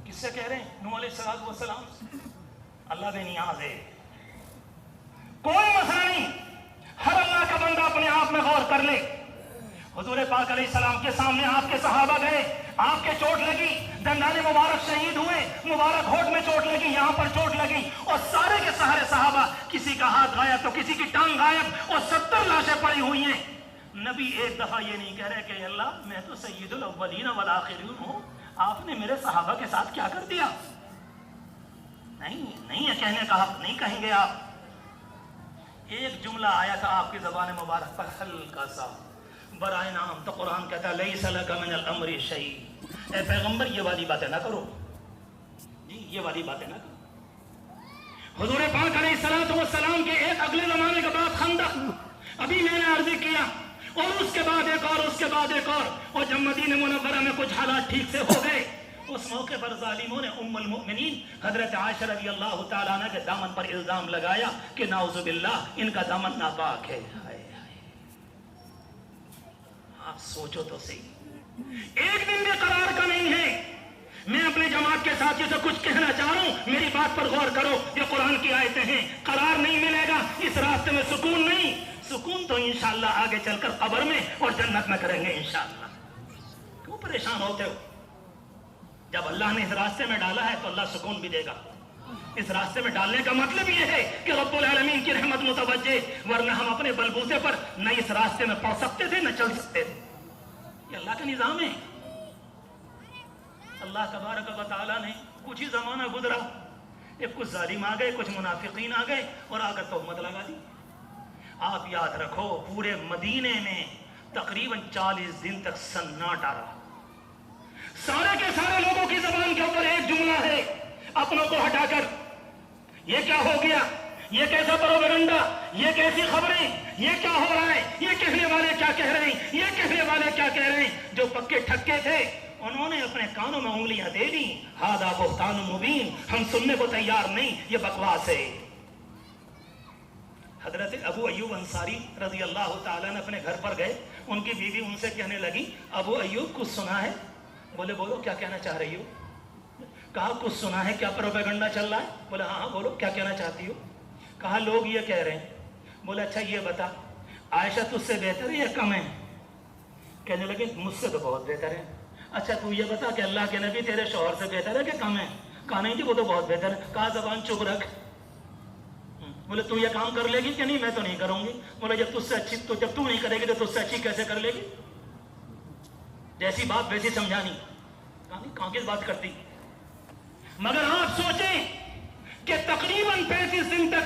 किससे कह रहे हैं? नूह अलैहिस्सलाम। अल्लाह बेनियाज़ है, कोई मसला नहीं। हर अल्लाह का बंदा अपने आप में गौर कर ले। हुजूर पाक अलैहिस्सलाम के सामने आपके सहाबा गए, आपके चोट लगी, दंदाने मुबारक शहीद हुए, मुबारक होठ में चोट लगी, यहाँ पर चोट लगी, और सारे के सारे सहाबा, किसी का हाथ गायब तो किसी की टांग गायब, और 70 लाशें पड़ी हुई हैं। नबी एक दफा ये नहीं कह रहे कि अल्लाह मैं तो सय्यदुल अव्वलीन वल आखिरीन हूँ, आपने मेरे सहाबा के साथ क्या कर दिया? नहीं, नहीं है कहने का हक, नहीं कहेंगे आप। एक जुमला आया था आपकी ज़बान मुबारक पर हल्का सा, बराए नाम, तो कुरान कहता लैसा लका मिनल अम्रि शै। ए पैगंबर, ये वाली बातें ना करो जी, ये वाली बातें ना करो। हुजूर पाक अलैहिस्सलाम के एक अगले ज़माने के बाद खंदक, अभी मैंने अर्ज़ किया, और उसके बाद एक और, उसके बाद एक और जब मदीना मुनव्वरा में कुछ हालात ठीक से हो गए, उस मौके पर जालिमों ने उम्मुल मोमिनीन हजरत आयशा रज़ियल्लाहु तआला अन्हा के दामन पर इल्जाम लगाया कि नाउज़ुबिल्लाह इनका दामन नापाक है। आप सोचो तो सही, एक दिन भी करार का नहीं है। मैं अपने जमात के साथियों से कुछ कहना चाह रहा हूं, मेरी बात पर गौर करो, ये कुरान की आयतें हैं। करार नहीं मिलेगा इस रास्ते में, सुकून नहीं। सुकून तो इंशाअल्लाह आगे चलकर कब्र में और जन्नत में करेंगे इंशाअल्लाह। क्यों परेशान होते हो? जब अल्लाह ने इस रास्ते में डाला है तो अल्लाह सुकून भी देगा। इस रास्ते में डालने का मतलब यह है कि रब्बुल आलमीन की रहमत मुतवज्जे, वरना हम अपने बलबूते पर न इस रास्ते में पहुंच सकते थे न चल सकते थे। ये अल्लाह का निजाम है। अल्लाह तबारक व तआला ने कुछ ही ज़माना गुजरा, एक कुछ जालिम आ गए, कुछ मुनाफिकीन आ गए और आकर तोहमत लगा दी। आप याद रखो पूरे मदीने में तकरीबन 40 दिन तक सन्नाटा रहा। सारे के सारे लोगों की ज़बान के ऊपर एक जुमला है, अपनों को हटाकर ये क्या हो गया, ये कैसा प्रोपेगेंडा, ये कैसी खबरें, ये क्या हो रहा है, ये कहने वाले क्या कह रहे हैं, ये कहने वाले क्या कह रहे हैं। जो पक्के ठक्के थे उन्होंने अपने कानों में उंगलियां दे दी, हादा बुहतान मुबीन, हम सुनने को तैयार नहीं, ये बकवास है। हजरत अबू अय्यूब अंसारी रजी अल्लाह ताला ने अपने घर पर गए, उनकी बीवी उनसे कहने लगी, अबू अय्यूब कुछ सुना है? बोले बोलो क्या कहना चाह रही हो? कहा कुछ सुना है, क्या प्रोपेगेंडा चल रहा है? बोले हाँ हाँ बोलो क्या कहना चाहती हो? कहा लोग ये कह रहे हैं। बोले अच्छा ये बता, आयशा तुझसे बेहतर है या कम है? कहने लगे मुझसे तो बहुत बेहतर है। अच्छा तू ये बता कि अल्लाह के नबी तेरे शौहर से बेहतर है कि कम है? कहा नहीं जी वो तो बहुत बेहतर है। कहा जबान चुप रख। बोले तू ये काम कर लेगी कि नहीं? मैं तो नहीं करूंगी। बोले जब तुझसे अच्छी, तो जब तू नहीं करेगी तो तुझसे अच्छी कैसे कर लेगी? जैसी बात वैसी समझानी। कहा नहीं कहाँ किस बात करती। मगर आप सोचें कि तकरीबन 35 दिन तक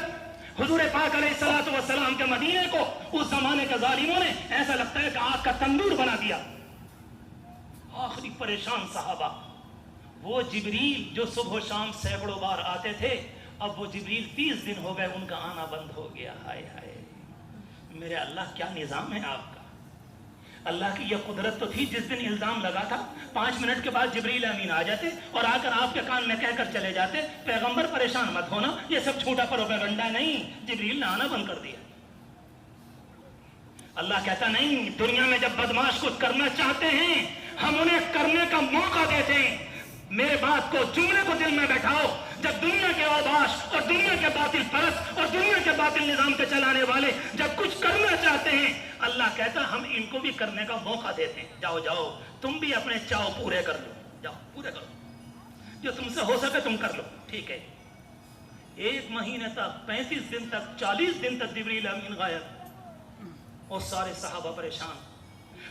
हुजूर पाक अलैहिस्सलातु वस्सलाम के मदीने को उस जमाने के जालिमों ने ऐसा लगता है कि आग का तंदूर बना दिया। आखिरी परेशान सहाबा, वो जिब्रील जो सुबह शाम सैकड़ों बार आते थे, अब वो जिब्रील 30 दिन हो गए उनका आना बंद हो गया। हाय हाय मेरे अल्लाह क्या निजाम है आपका। अल्लाह की यह कुदरत तो थी, जिस दिन इल्जाम लगा था 5 मिनट के बाद जिब्रील अमीन आ जाते और आकर आपके कान में कहकर चले जाते, पैगंबर परेशान मत होना, ये सब छोटा प्रोपेगेंडा नहीं। जिब्रील ने आना बंद कर दिया। अल्लाह कहता नहीं, दुनिया में जब बदमाश कुछ करना चाहते हैं हम उन्हें करने का मौका देते हैं। मेरे बात को, जुमले को दिल में बैठाओ, जब दुनिया के औबाश और दुनिया के बातिल परस्त और दुनिया के बातिल निजाम के चलाने वाले जब कुछ करना चाहते हैं, अल्लाह कहता हम इनको भी करने का मौका देते हैं। जाओ जाओ तुम भी अपने चाव पूरे कर लो, जाओ पूरे करो, जो तुमसे हो सके तुम कर लो। ठीक है, 1 महीने तक, 35 दिन तक, 40 दिन तक जिब्रील अमीन गायब और सारे सहाबा परेशान।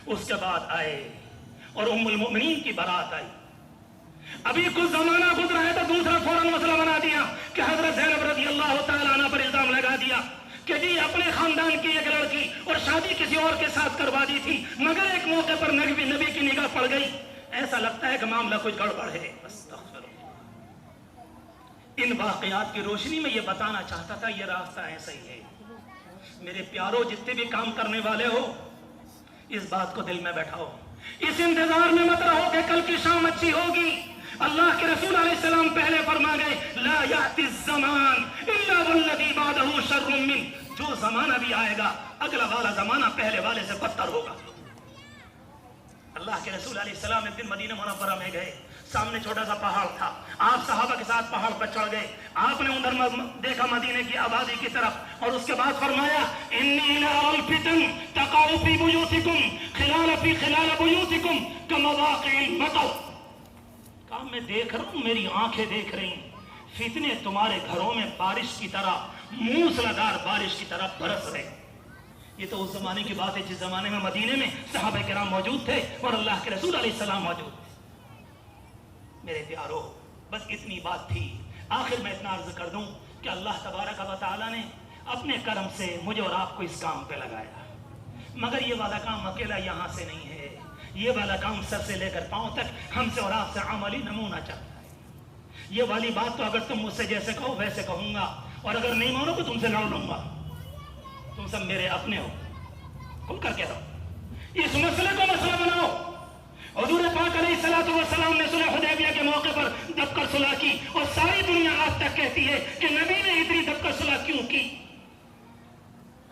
उसके बाद आए और उम्मुल मोमिनीन की बारात आई। अभी कुछ जमाना गुजरा है तो दूसरा फौरन मसला बना दिया कि हजरत ज़ैनब रज़ी अल्लाह तआला अन्हा पर इल्जाम लगा दिया कि जी अपने खानदान की एक लड़की और शादी किसी और के साथ करवा दी थी, मगर एक मौके पर नबी की निगाह पड़ गई। ऐसा लगता है कि मामला कुछ गड़बड़ है। इन वाकयात की रोशनी में ये बताना चाहता था ये रास्ता ऐसा ही है। मेरे प्यारो, जितने भी काम करने वाले हो, इस बात को दिल में बैठाओ, इस इंतजार में मत रहो कि कल की शाम अच्छी होगी। अल्लाह के रसूल अलैहिस्सलाम पहले फरमा गए, ला याति ज़मान इल्ला वल्लज़ी बादहु शर्रुम मिन, जो जमाना भी आएगा अगला वाला जमाना पहले वाले से बदतर होगा। अल्लाह के रसूल अलैहिस्सलाम एक दिन मदीना मुनव्वरा में गए, सामने छोटा सा पहाड़ था, आप सहाबा के साथ पहाड़ पर चढ़ गए। आपने उधर देखा मदीने की आबादी की तरफ और उसके बाद फरमाया, इन्नी लअल फितन तक़अ फी बुयूतिकुम खिलाल बुयूतिकुम कमवाक़िल मतर। कहा मैं देख रहा हूं, मेरी आंखें देख रही, फितने तुम्हारे घरों में बारिश की तरह, मूसलाधार बारिश की तरह बरस रहे। ये तो उस जमाने की बात है जिस जमाने में मदीने में सहाबा किराम मौजूद थे और अल्लाह के रसूल अलैहिस्सलाम मौजूद थे। मेरे प्यारो, बस इतनी बात थी। आखिर में इतना अर्ज कर दूं कि अल्लाह तबारक व तआला ने अपने करम से मुझे और आपको इस काम पे लगाया, मगर ये वाला काम अकेला यहाँ से नहीं है। ये वाला काम सर से लेकर पांव तक हमसे और आपसे अमली नमूना चाहता है। ये वाली बात तो अगर तुम मुझसे जैसे कहो वैसे कहूंगा, और अगर नहीं मानो तो तुमसे लड़ लूंगा। तुम सब मेरे अपने हो, खुल कर कह रहो। इस मसले को मसला बनाओ। हुजूर पाक अलैहिस्सलातु वस्सलाम ने सुलह हुदैबिया के मौके पर दबकर सुलह की और सारी दुनिया आज तक कहती है कि नबी ने इतनी दबकर सुलह क्यों की।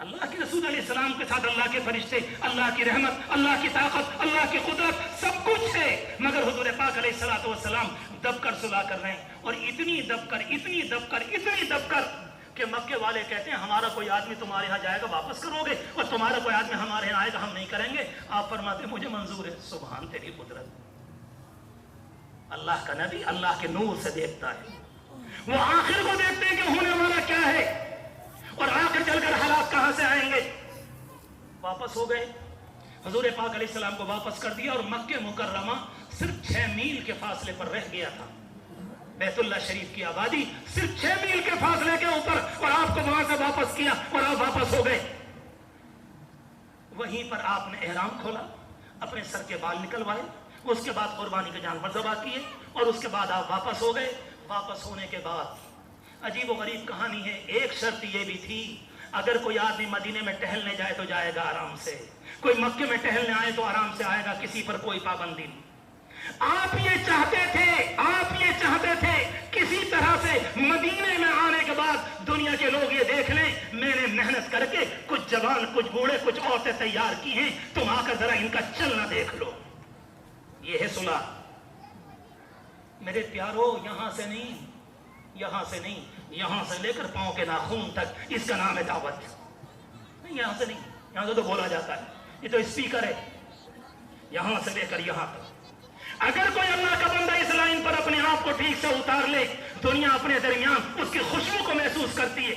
अल्लाह के रसूल अलैहिस्सलाम के साथ अल्लाह के फरिश्ते, अल्लाह की रहमत, अल्लाह की ताकत, अल्लाह की कुदरत सब कुछ है, मगर हुजूर पाक अलैहिस्सलातु वस्सलाम दबकर सुलह कर रहे हैं। और इतनी दबकर कि मक्के वाले कहते हैं हमारा कोई आदमी तुम्हारे यहाँ जाएगा वापस करोगे, और तुम्हारा कोई आदमी हमारे यहाँ आएगा हम नहीं करेंगे। आप फरमाते मुझे मंजूर है। सुभान तेरी कुदरत। अल्लाह का नबी अल्लाह के नूर से देखता है, वो आखिर को देखते हैं कि होने वाला क्या है और आखिर चलकर हालात कहां से आएंगे। वापस हो गए। हुजूर पाक अलैहिस्सलाम को वापस कर दिया और मक्के मुकर्रमा सिर्फ 6 मील के फासले पर रह गया था। बैतुल्लाह शरीफ की आबादी सिर्फ 6 मील के फासले के ऊपर, और आपको वहां से वापस किया और आप वापस हो गए। वहीं पर आपने एहराम खोला, अपने सर के बाल निकलवाए, उसके बाद कुर्बानी के जानवर ज़बह किए और उसके बाद आप वापस हो गए। वापस होने के बाद अजीब व गरीब कहानी है, एक शर्त ये भी थी, अगर कोई आदमी मदीने में टहलने जाए तो जाएगा आराम से, कोई मक्के में टहलने आए तो आराम से आएगा, किसी पर कोई पाबंदी नहीं। आप ये चाहते थे किसी तरह से मदीने में आने के बाद दुनिया के लोग ये देख लें, मैंने मेहनत करके कुछ जवान, कुछ बूढ़े, कुछ औरतें तैयार की हैं, तुम आकर जरा इनका चलना देख लो। ये है सुलह। मेरे प्यारो, यहां से नहीं, यहां से लेकर पांव के नाखून तक, इसका नाम है दावत। नहीं, यहां से नहीं, यहां से तो बोला जाता है, ये तो स्पीकर है। यहां से लेकर यहां तक अगर कोई अल्लाह का बंदा इस लाइन पर अपने आप को ठीक से उतार ले, दुनिया अपने दरमियान उसकी खुशबू को महसूस करती है।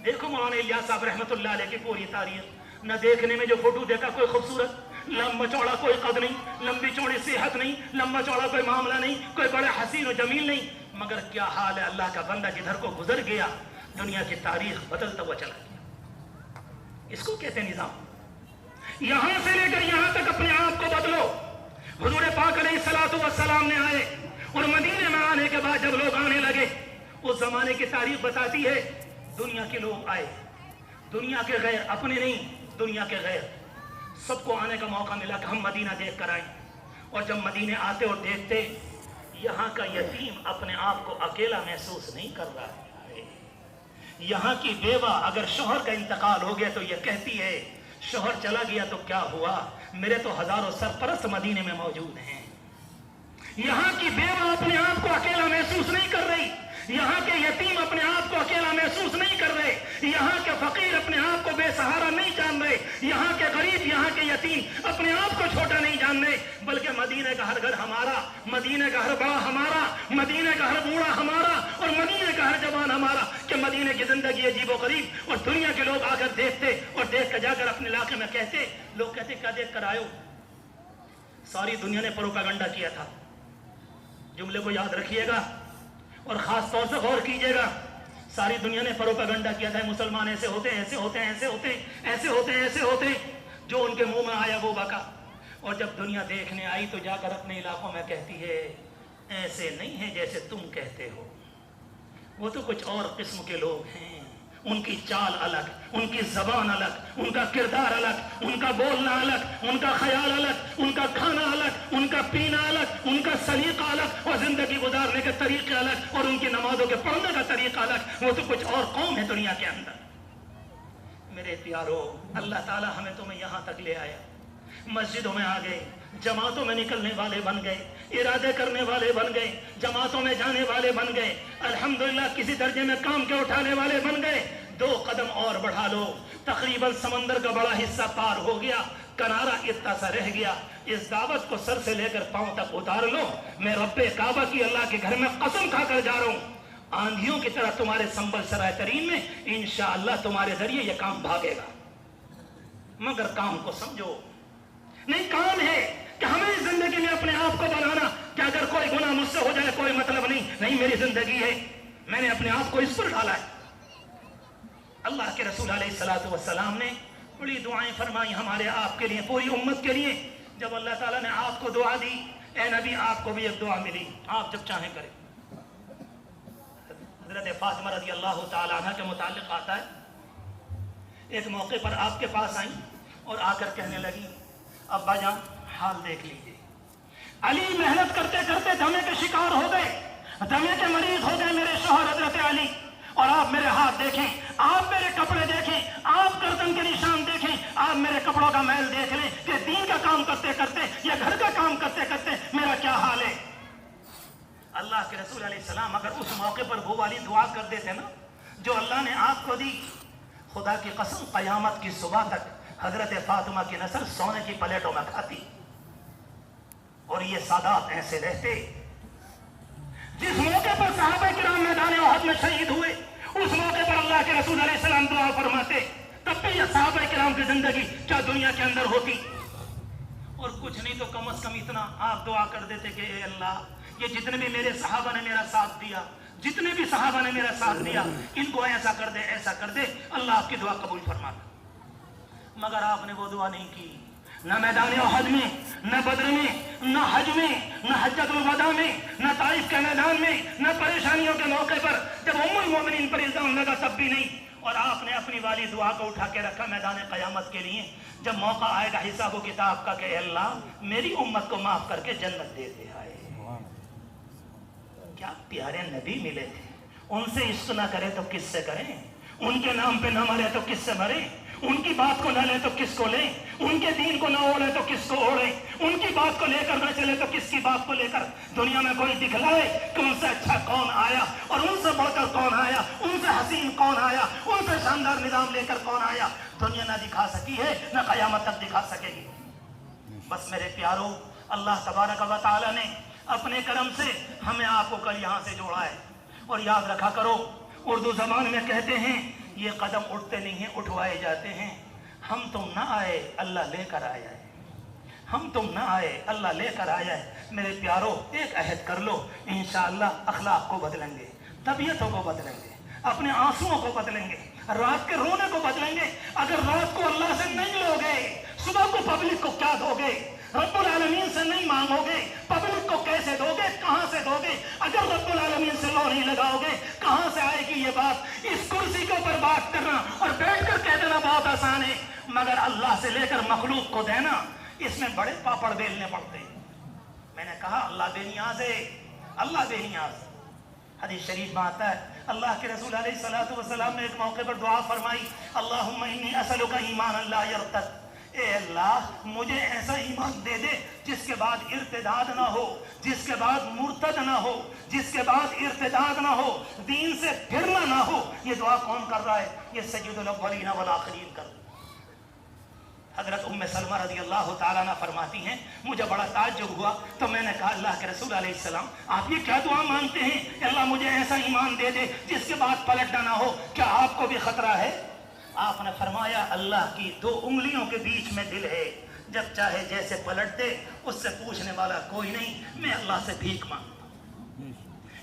देखो मौलाना इलियास साहब रहमतुल्लाह अलैह की पूरी तारीख, न देखने में जो फोटो देखा कोई खूबसूरत, लंबा चौड़ा कोई कद नहीं, लंबी चौड़ी सेहत नहीं, लंबा चौड़ा कोई मामला नहीं, कोई बड़ा हसीन और जमील नहीं, मगर क्या हाल है अल्लाह का बंदा जिधर को गुजर गया, दुनिया की तारीख बदलता हुआ चला गया। इसको कहते हैं निजाम। यहां से लेकर यहां तक अपने आप को बदलो। हुजूर पाक अलैहिस्सलातु वस्सलाम ने आए और मदीने में आने के बाद जब लोग आने लगे, उस जमाने की तारीख बताती है, दुनिया के लोग आए, दुनिया के गैर, अपने नहीं, दुनिया के गैर, सबको आने का मौका मिला कि हम मदीना देख कर आए। और जब मदीने आते और देखते, यहाँ का यतीम अपने आप को अकेला महसूस नहीं कर रहा है। यहाँ की बेवा अगर शौहर का इंतकाल हो गया तो यह कहती है, शौहर चला गया तो क्या हुआ, मेरे तो हजारों सरपरस्त मदीने में मौजूद हैं। यहाँ की बेवा अपने आप को अकेला महसूस नहीं कर रही, यहाँ के यतीम अपने आप को अकेला महसूस नहीं कर रहे, यहाँ के फकीर अपने आप को बेसहारा नहीं जान रहे, यहाँ के गरीब, यहाँ के यतीम अपने आप को छोटा नहीं जान रहे, बल्कि मदीने का हर घर हमारा, मदीने का हर बड़ा हमारा, मदीने का हर बूढ़ा हमारा और मदीने का हर जवान हमारा। कि मदीने की जिंदगी अजीबो गरीब, और दुनिया के लोग आकर देखते और देख कर जाकर अपने इलाके में कहते, लोग कहते क्या देख कर आयो। सारी दुनिया ने प्रोपेगेंडा किया था, जुमले को याद रखिएगा और खास तौर से गौर कीजिएगा। सारी दुनिया ने प्रोपेगेंडा किया था, मुसलमान ऐसे होते हैं, ऐसे होते हैं, ऐसे होते हैं, ऐसे होते हैं, ऐसे होते हैं, जो उनके मुंह में आया वो बका। और जब दुनिया देखने आई तो जाकर अपने इलाकों में कहती है, ऐसे नहीं है जैसे तुम कहते हो, वो तो कुछ और किस्म के लोग हैं, उनकी चाल अलग, उनकी जबान अलग, उनका किरदार अलग, उनका बोलना अलग, उनका ख्याल अलग, उनका खाना अलग, उनका पीना अलग, उनका सलीका अलग, और जिंदगी गुजारने के तरीके अलग, और उनकी नमाजों के पढ़ने का तरीका अलग, वो तो कुछ और कौम है दुनिया के अंदर। मेरे प्यारो, अल्लाह ताला हमें तुम्हें यहाँ तक ले आया, मस्जिदों में आ गए, जमातों में निकलने वाले बन गए, इरादे करने वाले बन गए, जमातों में जाने वाले बन गए, अल्हम्दुलिल्लाह किसी दर्जे में काम के उठाने वाले बन गए। 2 कदम और बढ़ा लो, तकरीबन समंदर का बड़ा हिस्सा पार हो गया, किनारा इतना सा रह गया। इस दावत को सर से लेकर पांव तक उतार लो। मैं रब्बे काबा की अल्लाह के घर में कसम खाकर जा रहा हूँ, आंधियों की तरह तुम्हारे संबल सराय तरीन में इंशाअल्लाह तुम्हारे जरिए यह काम भागेगा। मगर काम को समझो, नहीं काम है कि हमें इस जिंदगी में अपने आप को बनाना कि अगर कोई गुनाह मुझसे हो जाए कोई मतलब नहीं, नहीं मेरी जिंदगी है, मैंने अपने आप को इस पर डाला है। अल्लाह के रसूल अलैहिस्सलातु वस्सलाम ने बड़ी दुआएं फरमाई हमारे आपके लिए, पूरी उम्मत के लिए। जब अल्लाह ताला ने आपको दुआ दी, ए नबी आपको भी एक दुआ मिली, आप जब चाहें करें। हज़रत फातिमा रज़ियल्लाहु ताला अन्हा के मुताल्लिक़ आता है, एक मौके पर आपके पास आई और आकर कहने लगी, अब्बा जान हाल देख लीजिए, अली मेहनत करते करते दमे के शिकार हो गए, दमे के मरीज हो गए मेरे शौहर हज़रत अली, और आप मेरे हाथ देखें, आप मेरे कपड़े देखें, आप गर्दन के निशान देखें, आप मेरे कपड़ों का मैल देख लें कि दीन का काम करते करते या घर का काम करते करते मेरा क्या हाल है। अल्लाह के रसूल अलैहिस्सलाम अगर उस मौके पर वो वाली दुआ कर देते ना जो अल्लाह ने आपको दी, खुदा की कसम क़यामत की सुबह तक हजरत फातिमा की नस्ल सोने की प्लेटों में खाती, और ये सादात ऐसे रहते। जिस मौके पर सहाबा किराम मैदान उहद में शहीद हुए, उस मौके पर अल्लाह के रसूल अलैहि सलाम दुआ फरमाते, तब भी ये सहाबा किराम की जिंदगी क्या दुनिया के अंदर होती। और कुछ नहीं तो कम से कम इतना आप दुआ कर देते कि ए अल्लाह, ये जितने भी मेरे सहाबा ने मेरा साथ दिया, जितने भी सहाबा ने मेरा साथ दिया, इनको ऐसा कर दे, ऐसा कर दे, अल्लाह आपकी दुआ कबूल फरमाता। मगर आपने वो दुआ नहीं की, न मैदान उहद में, न बदर में, न हज में, न हज्जतुल वदा में, न ताइफ के मैदान में, न परेशानियों के मौके पर जब उम्मुल मोमिनीन पर इल्जाम लगा तब भी नहीं। और आपने अपनी वाली दुआ को उठा के रखा मैदान क़यामत के लिए, जब मौका आएगा हिसाब किताब का कि अल्लाह मेरी उम्मत को माफ करके जन्नत दे दे। आए क्या प्यारे नबी मिले थे, उनसे इश्क ना करे तो किससे करें, उनके नाम पे ना मरे तो किससे मरे, उनकी बात को ना ले तो किसको ले, उनके दीन को ना ओढ़े तो किसको ओढ़े, उनकी बात को लेकर ना चले तो किसकी बात को लेकर दुनिया में कोई दिखलाए कि उनसे अच्छा कौन आया और उनसे बढ़कर कौन आया, उनसे हसीन कौन आया, उनसे शानदार निजाम लेकर कौन आया। दुनिया ना दिखा सकी है, ना कयामत तक दिखा सकेगी। बस मेरे प्यारो, अल्लाह तबारक व तआला ने अपने करम से हमें आपको कल यहाँ से जोड़ा है। और याद रखा करो, उर्दू जबान में कहते हैं ये कदम उठते नहीं हैं, उठवाए जाते हैं। हम तुम ना आए, अल्लाह लेकर आया है। हम तुम ना आए, अल्लाह लेकर आया है। मेरे प्यारो, एक अहद कर लो, इंशाअल्लाह अखलाक को बदलेंगे, तबीयतों को बदलेंगे, अपने आंसुओं को बदलेंगे, रात के रोने को बदलेंगे। अगर रात को अल्लाह से नहीं लोगे, सुबह को पब्लिक को क्या दोगे? रब्बुल आलमीन से नहीं मांगोगे, पब्लिक को कैसे दोगे, कहां से दोगे? अगर रब्बुल आलमीन से लो नहीं लगाओगे, कहां से आएगी ये बात? इस कुर्सी के ऊपर बात करना और बैठकर कह देना बहुत आसान है, मगर अल्लाह से लेकर मखलूक को देना, इसमें बड़े पापड़ बेलने पड़ते हैं। मैंने कहा अल्लाह बेनियाज है, अल्लाह बेनियाज। हदीस शरीफ में आता है, अल्लाह के रसूल अलैहिस्सलातु वस्सलाम ने एक मौके पर दुआ फरमाई, अल्लाहुम्मा इन्नी असअलुका ईमानन ला यरतद। ए अल्लाह, मुझे ऐसा ईमान दे दे जिसके बाद इर्तिदाद ना हो, जिसके बाद मुर्तद ना हो, जिसके बाद इर्तिदाद ना हो, दीन से फिरना ना हो। ये दुआ कौन कर रहा है? ये सय्यदुल अव्वलीन वल आखिरीन कर। हजरत उम्मे सलमा रज़ी अल्लाह तआला अन्हा फरमाती हैं, मुझे बड़ा ताज्जुब हुआ तो मैंने कहा अल्लाह के रसूल अलैहिस्सलाम, आप ये क्या दुआ मांगते हैं? अल्लाह मुझे ऐसा ईमान दे दे जिसके बाद पलटना ना हो, क्या आपको भी खतरा है? आपने फरमाया अल्लाह की दो उंगलियों के बीच में दिल है, जब चाहे जैसे पलट दे, उससे पूछने वाला कोई नहीं, मैं अल्लाह से भीख मांगता हूं।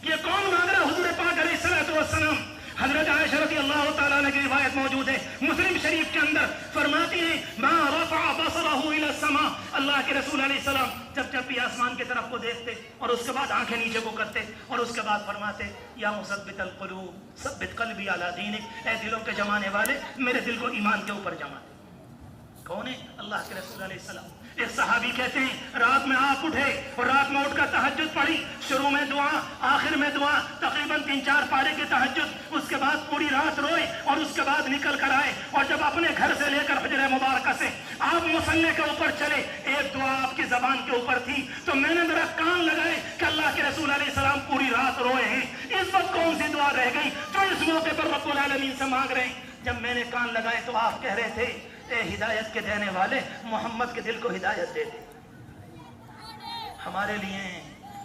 ये कौन मांग रहा? हुजूर पाक अलैहिस्सलातु वस्सलाम। हजरत आयशा रज़ी अल्लाह तआला अन्हा की रिवायत मौजूद है मुस्लिम शरीफ के अंदर, फरमाती है मा रफ़अ बसरहु इला समा। अल्लाह के रसूल अलैहिस्सलाम जब भी आसमान की तरफ को देखते और उसके बाद आंखें नीचे को करते और उसके बाद फरमाते, या मुसब्बितल क़ुलूब सब्बित क़ल्बी अला दीनिक, ऐ दिलों के जमाने वाले, मेरे दिल को ईमान के ऊपर जमा दे। कौन है? अल्लाह के रसूल अलैहिस्सलाम। एक सहाबी कहते हैं रात में आप उठे और रात में उठकर तहज्जुद पढ़ी, शुरू में दुआ, आखिर में दुआ, तकरीबन 3-4 पारे की तहज्जुद, उसके बाद पूरी रात रोए और उसके बाद निकल कर आए और जब अपने घर से लेकर हुजरे मुबारक से आप मुसल्ले के ऊपर चले, एक दुआ आपकी जबान के ऊपर थी तो मैंने मेरा कान लगाए कि अल्लाह के रसूल अलैहिस्सलाम पूरी रात रोए हैं। इस वक्त कौन सी दुआ रह गई जो इस मौके पर रब्बुल आलमीन से मांग रहे हैं? जब मैंने कान लगाए तो आप कह रहे थे, ए हिदायत के देने वाले, मोहम्मद के दिल को हिदायत दे दे। हमारे लिए,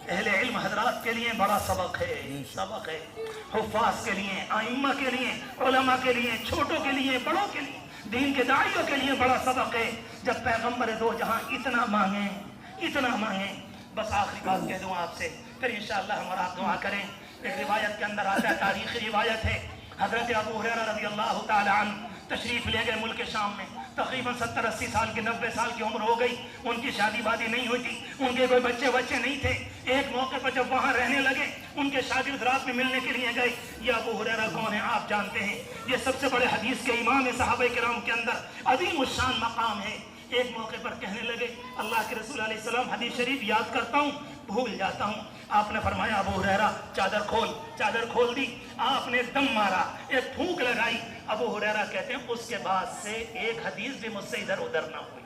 अहले इल्म हजरात के लिए बड़ा सबक है, हुफ़ाज़ के लिए, आइम्मा के लिए, उलमा के लिए, छोटों के लिए, बड़ों के लिए, दीन के दाइयों के लिए बड़ा सबक है। जब पैगम्बर दो जहां इतना मांगे, इतना मांगे। बस आखिरी बात कह दूं आपसे, फिर इंशाअल्लाह हमारा आप दुआ करें। एक रिवायत के अंदर आता है, तारीखी रिवायत है, हजरत अबू हुरैरा रज़ी अल्लाह तआला अन्हु तशरीफ ले गए मुल्क शाम में। तकरीबन 70-80 साल की, 90 साल की उम्र हो गई, उनकी शादी वादी नहीं हुई थी, उनके कोई बच्चे नहीं थे। एक मौके पर जब वहां रहने लगे, उनके शागिर्द रात में मिलने के लिए गए। ये अबू हुरैरा कौन है? आप जानते हैं, ये सबसे बड़े हदीस के इमाम है, सहाबा किराम के अंदर अज़ीम उश्शान मकाम है। एक मौके पर कहने लगे, अल्लाह के रसूल अलैहिस्सलाम, हदीस शरीफ याद करता हूँ भूल जाता हूँ, आपने फरमाया अबू हुरैरा चादर खोल। चादर खोल दी, आपने दम मारा, एक फूंक लगाई। अबू हुरैरा कहते हैं उसके बाद से एक हदीस भी मुझसे इधर उधर ना हुई,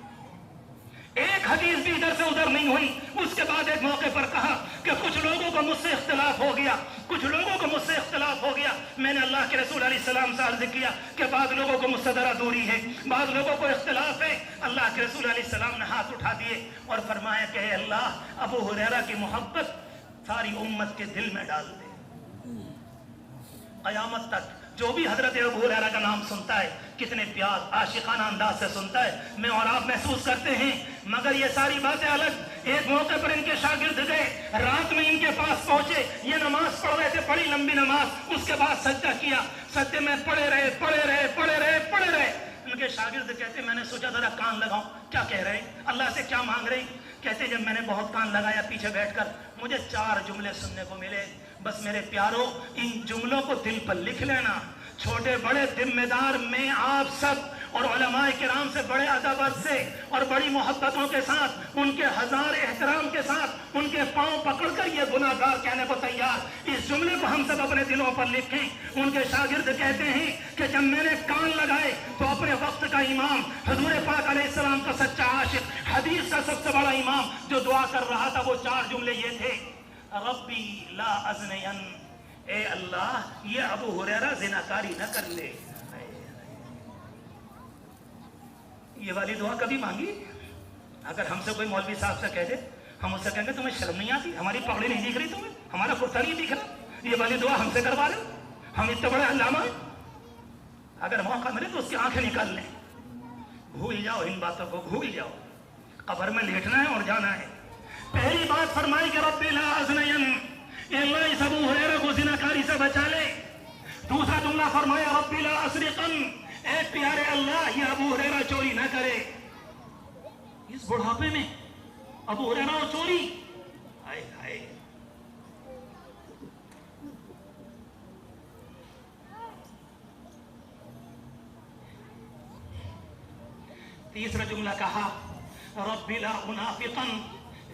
एक हदीस भी इधर से उधर नहीं हुई। उसके बाद एक मौके पर कहा कि कुछ लोगों को मुझसे इख्तिलाफ हो गया, कुछ लोगों को मुझसे इख्तिलाफ हो गया। मैंने अल्लाह के रसूल अलैहिस्सलाम से अर्ज किया कि बाद लोगों को मुझसे जरा दूरी है, बाद लोगों को इख्तिलाफ है। अल्लाह के रसूल अलैहिस्सलाम ने हाथ उठा दिए और फरमाया कि अल्लाह, अबू हुरैरा की मोहब्बत सारी उम्मत के दिल में डाल दे। क़यामत तक जो भी हजरत अबू हुरैरा का नाम सुनता है कितने प्यार आशिकाना अंदाज से सुनता है, मैं और आप महसूस करते हैं। मगर ये सारी बातें अलग। एक मौके पर इनके शागिर्द गए, रात में इनके पास पहुंचे, ये नमाज पढ़ रहे थे, बड़ी लंबी नमाज। उसके बाद सजदा किया, सजदे में पड़े रहे। उनके शागिर्द कहते मैंने सोचा जरा कान लगाऊं, क्या कह रहे हैं, अल्लाह से क्या मांग रहे हैं। कहते जब मैंने बहुत कान लगाया पीछे बैठकर, मुझे 4 जुमले सुनने को मिले। बस मेरे प्यारो, इन जुमलों को दिल पर लिख लेना। छोटे बड़े जिम्मेदार में आप सब और उलमाए किराम से बड़े अदब से और बड़ी मोहब्बतों के साथ, उनके हजार एहतराम के साथ उनके पांव पकड़कर ये गुनाहगार कहने को तैयार। इस जुमले को हम सब अपने दिलों पर लिखें। उनके शागिर्द कहते हैं कि जब मैंने कान लगाए तो अपने वक्त का इमाम हुजूर पाक अलैहिस्सलाम का सच्चा आशिक, हदीस का सबसे बड़ा इमाम जो दुआ कर रहा था, वो 4 जुमले ये थे, रब्बी ला अज़नयन, ए अल्लाह ये अबू हुरैरा ज़िनाकारी न कर ले। ये वाली दुआ कभी मांगी? अगर हमसे कोई मौलवी साहब से कह दे, हम उससे कहेंगे तुम्हें शर्म नहीं आती, हमारी पगड़ी नहीं दिख रही, तुम्हें हमारा कुर्ता नहीं दिख रहा, ये वाली दुआ हमसे करवा रहे हो, हम इतने बड़े अल्लामा हैं। अगर मौका मिले तो उसकी आंखें निकाल लें। भूल जाओ इन बातों को, भूल जाओ। कब्र में लेटना है और जाना है। पहली बात फरमाई कि रब्बी ला अज़नयन, अल्लाह इस अबू हुरैरा को ज़िनाकारी से बचा ले। दूसरा जुमला फरमाया रब्बी ला अस्रिकन, ए प्यारे अल्लाह ये अबू हुरैरा चोरी ना करे। इस बुढ़ापे में अबू हुरैरा और चोरी, हाय हाय। तीसरा जुमला कहा रब्बी ला मुनाफिकन,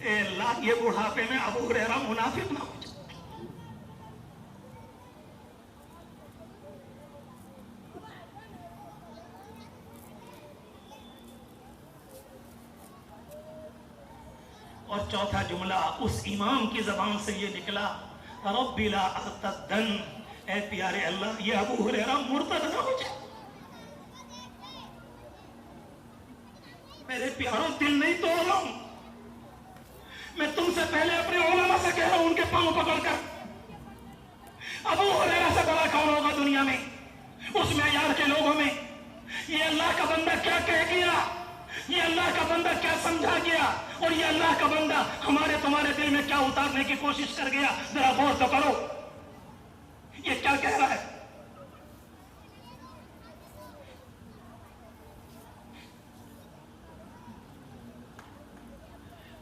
ए अल्लाह ये बुढ़ापे में अबू हुरैरा मुनाफिक ना हो जाए। और चौथा जुमला उस इमाम की जबान से ये निकला रब्बी ला अर्तदन, ए प्यारे अल्लाह ये अबू हुरैरा मुर्तद ना हो जाए। मेरे प्यारों दिल नहीं तोड़ रहा हूं, मैं तुमसे पहले अपने उलमा से कह रहा हूं, उनके पांव पकड़कर, अबू हुरैरा से बड़ा कौन होगा दुनिया में, उस मेयार के लोगों में। ये अल्लाह का बंदा क्या कह गया, ये अल्लाह का बंदा क्या समझा गया, और ये अल्लाह का बंदा हमारे तुम्हारे दिल में क्या उतारने की कोशिश कर गया। जरा गौर तो करो, ये क्या कह रहा है।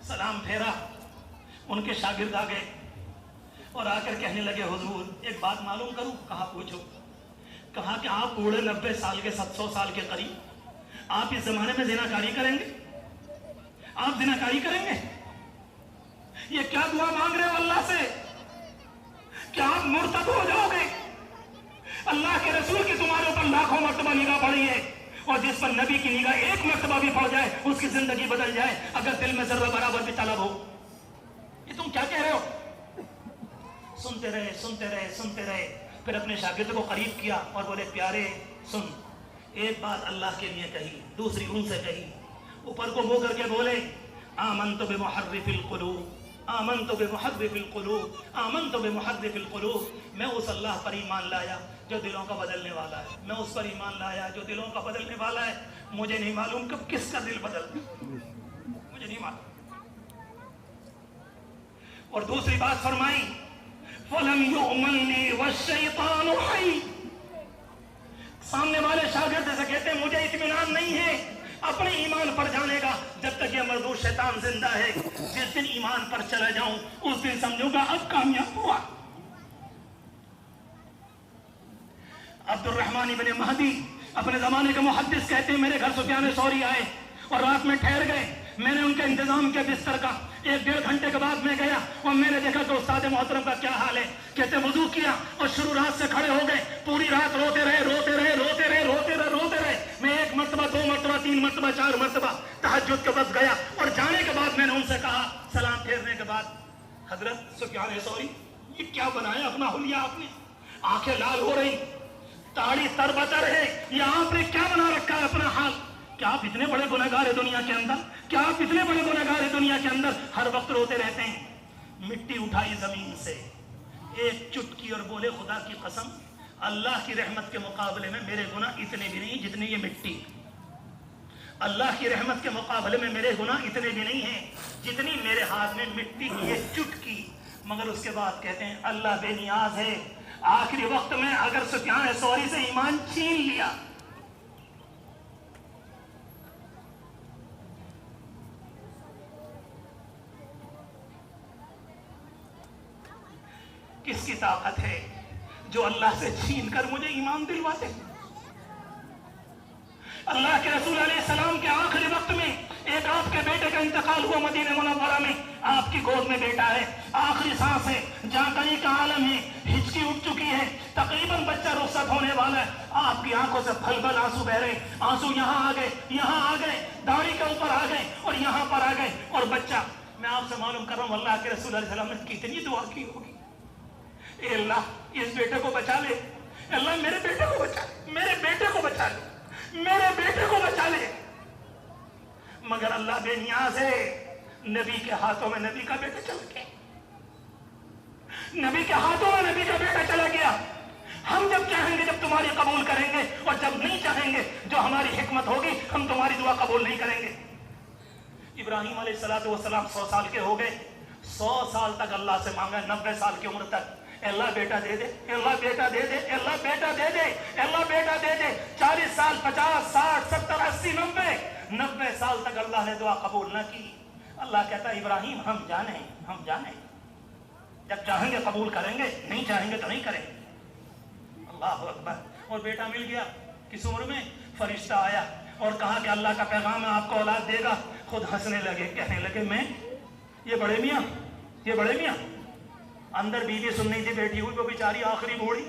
सलाम फेरा, उनके शागिर्द आ गए और आकर कहने लगे हुजूर एक बात मालूम करूं। कहा पूछो। कहा कि आप बूढ़े 90 साल के 700 साल के करीब, आप इस जमाने में ज़िनाकारी करेंगे, आप ज़िनाकारी करेंगे? ये क्या दुआ मांग रहे हो अल्लाह से? क्या आप मुर्तद हो जाओगे? अल्लाह के रसूल की तुम्हारे ऊपर लाखों मर्तबा निगाह पड़ी है, और जिस पर नबी की निगाह एक मर्तबा भी पड़ जाए उसकी जिंदगी बदल जाए, अगर दिल में जर्रा बराबर भी तलब हो। ये तुम क्या कह रहे हो? सुनते रहे। फिर अपने शागिर्द को करीब किया और बोले प्यारे सुन, एक बात अल्लाह के लिए कही, दूसरी उनसे कही। ऊपर को मुंह करके बोले आमनतु बिमुहर्रिफिल कुलूब, आमनतु बिमुहर्रिफिल कुलूब, आमनतु बिमुहर्रिफिल कुलूब। मैं उस अल्लाह पर ईमान लाया जो दिलों का बदलने वाला है, मैं उस पर ईमान लाया जो दिलों का बदलने वाला है। मुझे नहीं मालूम कब किसका दिल बदल, मुझे नहीं मालूम। और दूसरी बात फरमाई फलम युअमनी वश्शैतानु हई। सामने वाले शागिर्द से कहते मुझे इत्मीनान नहीं है अपने ईमान पर जाने का जब तक ये मरदूद शैतान जिंदा है। जिस दिन ईमान पर चला जाऊं उस दिन समझूंगा अब कामयाब हुआ। अब्दुर्रहमान इब्न महदी अपने जमाने के मुहद्दिस कहते हैं मेरे घर सुफियान सौरी आए और रात में ठहर गए। मैंने उनके इंतजाम किया बिस्तर का। 1-1.5 घंटे के बाद मैं गया और मैंने देखा कि उस्ताद मोहतरम का क्या हाल है। कहते वजू किया और शुरू रात से खड़े हो गए, पूरी रात रोते रहे। मैं 1 मरतबा 2 मरतबा 3 मरतबा 4 मरतबा तहज्जुद के वक्त गया और जाने के बाद मैंने उनसे कहा सलाम फेरने के बाद, हजरत सुफियान सौरी ये क्या बनाया अपना हुलिया आपने? आंखें लाल हो रही, ताड़ी तरबतर है, ये आपने क्या बना रखा है अपना हाल? क्या आप इतने बड़े गुनहगार है दुनिया के अंदर? क्या आप इतने बड़े गुनहगार है दुनिया के अंदर? हर वक्त रोते रहते हैं। मिट्टी उठाई जमीन से एक चुटकी और बोले खुदा की कसम अल्लाह की रहमत के मुकाबले में मेरे गुनाह इतने भी नहीं जितने ये मिट्टी। अल्लाह की रहमत के मुकाबले में मेरे गुनाह इतने भी नहीं हैं जितनी मेरे हाथ में मिट्टी की ये चुटकी। मगर उसके बाद कहते हैं अल्लाह बेनियाज है। आखिरी वक्त में अगर सुफियान सौरी से ईमान छीन लिया, किसकी ताकत है जो अल्लाह से छीन कर मुझे ईमान दिलवाते? अल्लाह के रसूल अलैहिस्सलाम के आखिरी वक्त में एक आपके बेटे का इंतकाल हुआ मदीना मुनव्वरा में, आपकी गोद में बेटा है, आखिरी सांस है, जाकरी का आलम है, हिचकी उठ चुकी है, तकरीबन बच्चा रुखसत होने वाला है, आपकी आंखों से फलफल आंसू बह रहे, आंसू यहाँ आ गए, यहाँ आ गए, दाढ़ी के ऊपर आ गए और यहाँ पर आ गए, और बच्चा, मैं आपसे मालूम कर रहा हूँ अल्लाह के रसूल अलैहि सलाम ने कितनी दुआ की होगी, ए अल्लाह इस बेटे को बचा ले, अल्लाह मेरे बेटे को बचा ले, मेरे बेटे को बचा ले, मेरे बेटे को बचा ले। मगर अल्लाह बेनियाज है, नबी के हाथों में नबी का बेटा चला गया, नबी के हाथों में नबी का बेटा चला गया। हम जब चाहेंगे जब तुम्हारी कबूल करेंगे, और जब नहीं चाहेंगे जो हमारी हिकमत होगी हम तुम्हारी दुआ कबूल नहीं करेंगे। इब्राहिम अलैहिस्सलातु वस्सलाम 100 साल के हो गए, 100 साल तक अल्लाह से मांगा, 90 साल की उम्र तक अल्लाह बेटा दे दे, अल्लाह बेटा दे दे, अल्लाह बेटा दे दे, अल्लाह बेटा दे दे। 40 साल, 50, 60, 70, 80, 90 साल तक अल्लाह ने दुआ कबूल ना की। अल्लाह कहता है इब्राहिम हम जाने, हम जाने, जब चाहेंगे कबूल करेंगे, नहीं चाहेंगे तो नहीं करेंगे। अल्लाह अकबर। और बेटा मिल गया, किस उम्र में? फरिश्ता आया और कहा कि अल्लाह का पैगाम है, आपको औलाद देगा। खुद हंसने लगे, कहने लगे मैं, ये बड़े मियाँ, ये बड़े मियाँ। अंदर बीवी सुन रही थी बैठी हुई, वो बेचारी आखिरी बूढ़ी,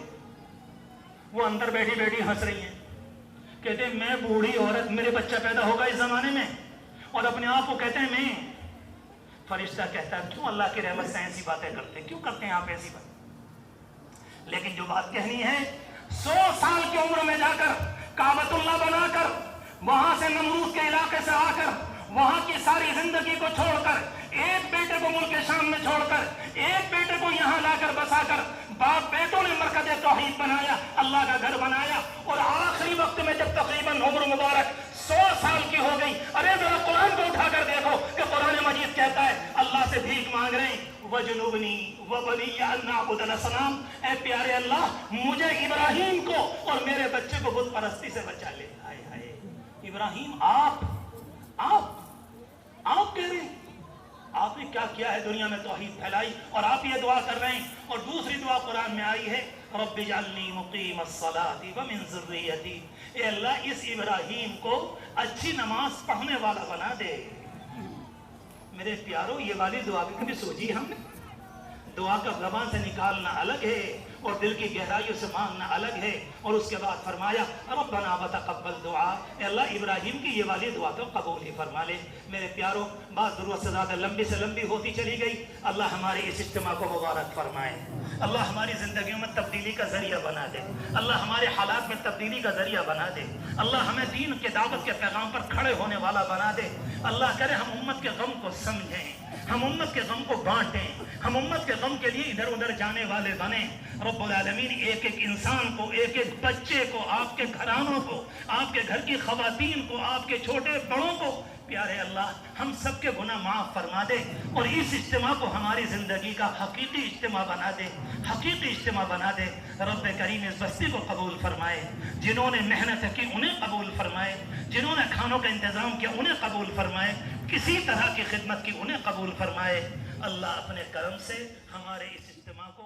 वो अंदर बैठी बैठी हंस रही है। कहते मैं बूढ़ी औरत, मेरे बच्चा पैदा होगा इस जमाने में, और अपने आप को कहते हैं मैं। फरिश्ता कहता है क्यों अल्लाह की रहमत से ऐसी बातें करते, क्यों करते हैं आप ऐसी बात? लेकिन जो बात कहनी है, 100 साल की उम्र में जाकर काबतुल्लाह बनाकर, वहां से नमरूद के इलाके से आकर, वहां की सारी जिंदगी को छोड़कर, एक बेटे को मुल्क शाम में छोड़कर, एक बेटे को यहाँ लाकर बसाकर, बाप बेटों ने मरकज़े तौहीद बनाया, अल्लाह का घर बनाया। और आखिरी वक्त में जब तकरीबन उम्र मुबारक 100 साल की हो गई, अरे जरा कुरान को उठाकर देखो कि कुरान मजीद कहता है, अल्लाह से भीख मांग रहे हैं, वजनुबनी वबनिया अन नअबुदल असनाम, ऐ प्यारे अल्लाह मुझे इब्राहिम को और मेरे बच्चे को बुत परस्ती से बचा ले। हाय हाय, इब्राहिम आप कह रहे हैं, आपने क्या किया है, दुनिया में तौहीद फैलाई, और आप ये दुआ कर रहे हैं। और दूसरी दुआ कुरान में आई है, रब्बि जअलनी मुक़ीमस्सलाति व मिन ज़ुर्रियती, ए अल्लाह इस इब्राहिम को अच्छी नमाज पढ़ने वाला बना दे। मेरे प्यारो, ये वाली दुआ भी कभी सोची हमने? दुआ का ज़बान से निकालना अलग है और दिल की गहराइयों से मांगना अलग है। और उसके बाद फरमाया रब्बना व तक़ब्बल दुआ, अल्लाह इब्राहिम की ये वाली दुआ तो कबूल ही फरमा ले। मेरे प्यारो, बात ज़रूरत से ज़्यादा लंबी से लंबी होती चली गई। अल्लाह हमारे इस इज्तिमा को मुबारक फरमाए, अल्लाह हमारी ज़िंदगियों में तब्दीली का ज़रिया बना दे, अल्लाह हमारे हालात में तब्दीली का ज़रिया बना दे, अल्लाह हमें दीन के दावत के पैगाम पर खड़े होने वाला बना दे। अल्लाह करे हम उम्मत के गम को समझें, हम उम्मत के गम को बांटें, हम उम्मत के गम के लिए इधर उधर जाने वाले बने। रब्बुल आलमीन एक एक इंसान को, एक एक बच्चे को, आपके घरानों को, आपके घर की खवातीन को, आपके छोटे बड़ों को, प्यारे अल्लाह हम सबके गुनाह माफ़ फरमा दे और इस इज्तिमा को हमारी ज़िंदगी का हकीकी इज्तिमा बना दे, हकीकी इज्तिमा बना दे। रब्बे करीम इस बस्ती को कबूल फरमाए, जिन्होंने मेहनत की उन्हें कबूल फरमाए, जिन्होंने खानों का इंतज़ाम किया उन्हें कबूल फरमाए, किसी तरह की खिदमत की उन्हें कबूल फरमाए। अल्लाह अपने करम से हमारे इस इज्तिमा को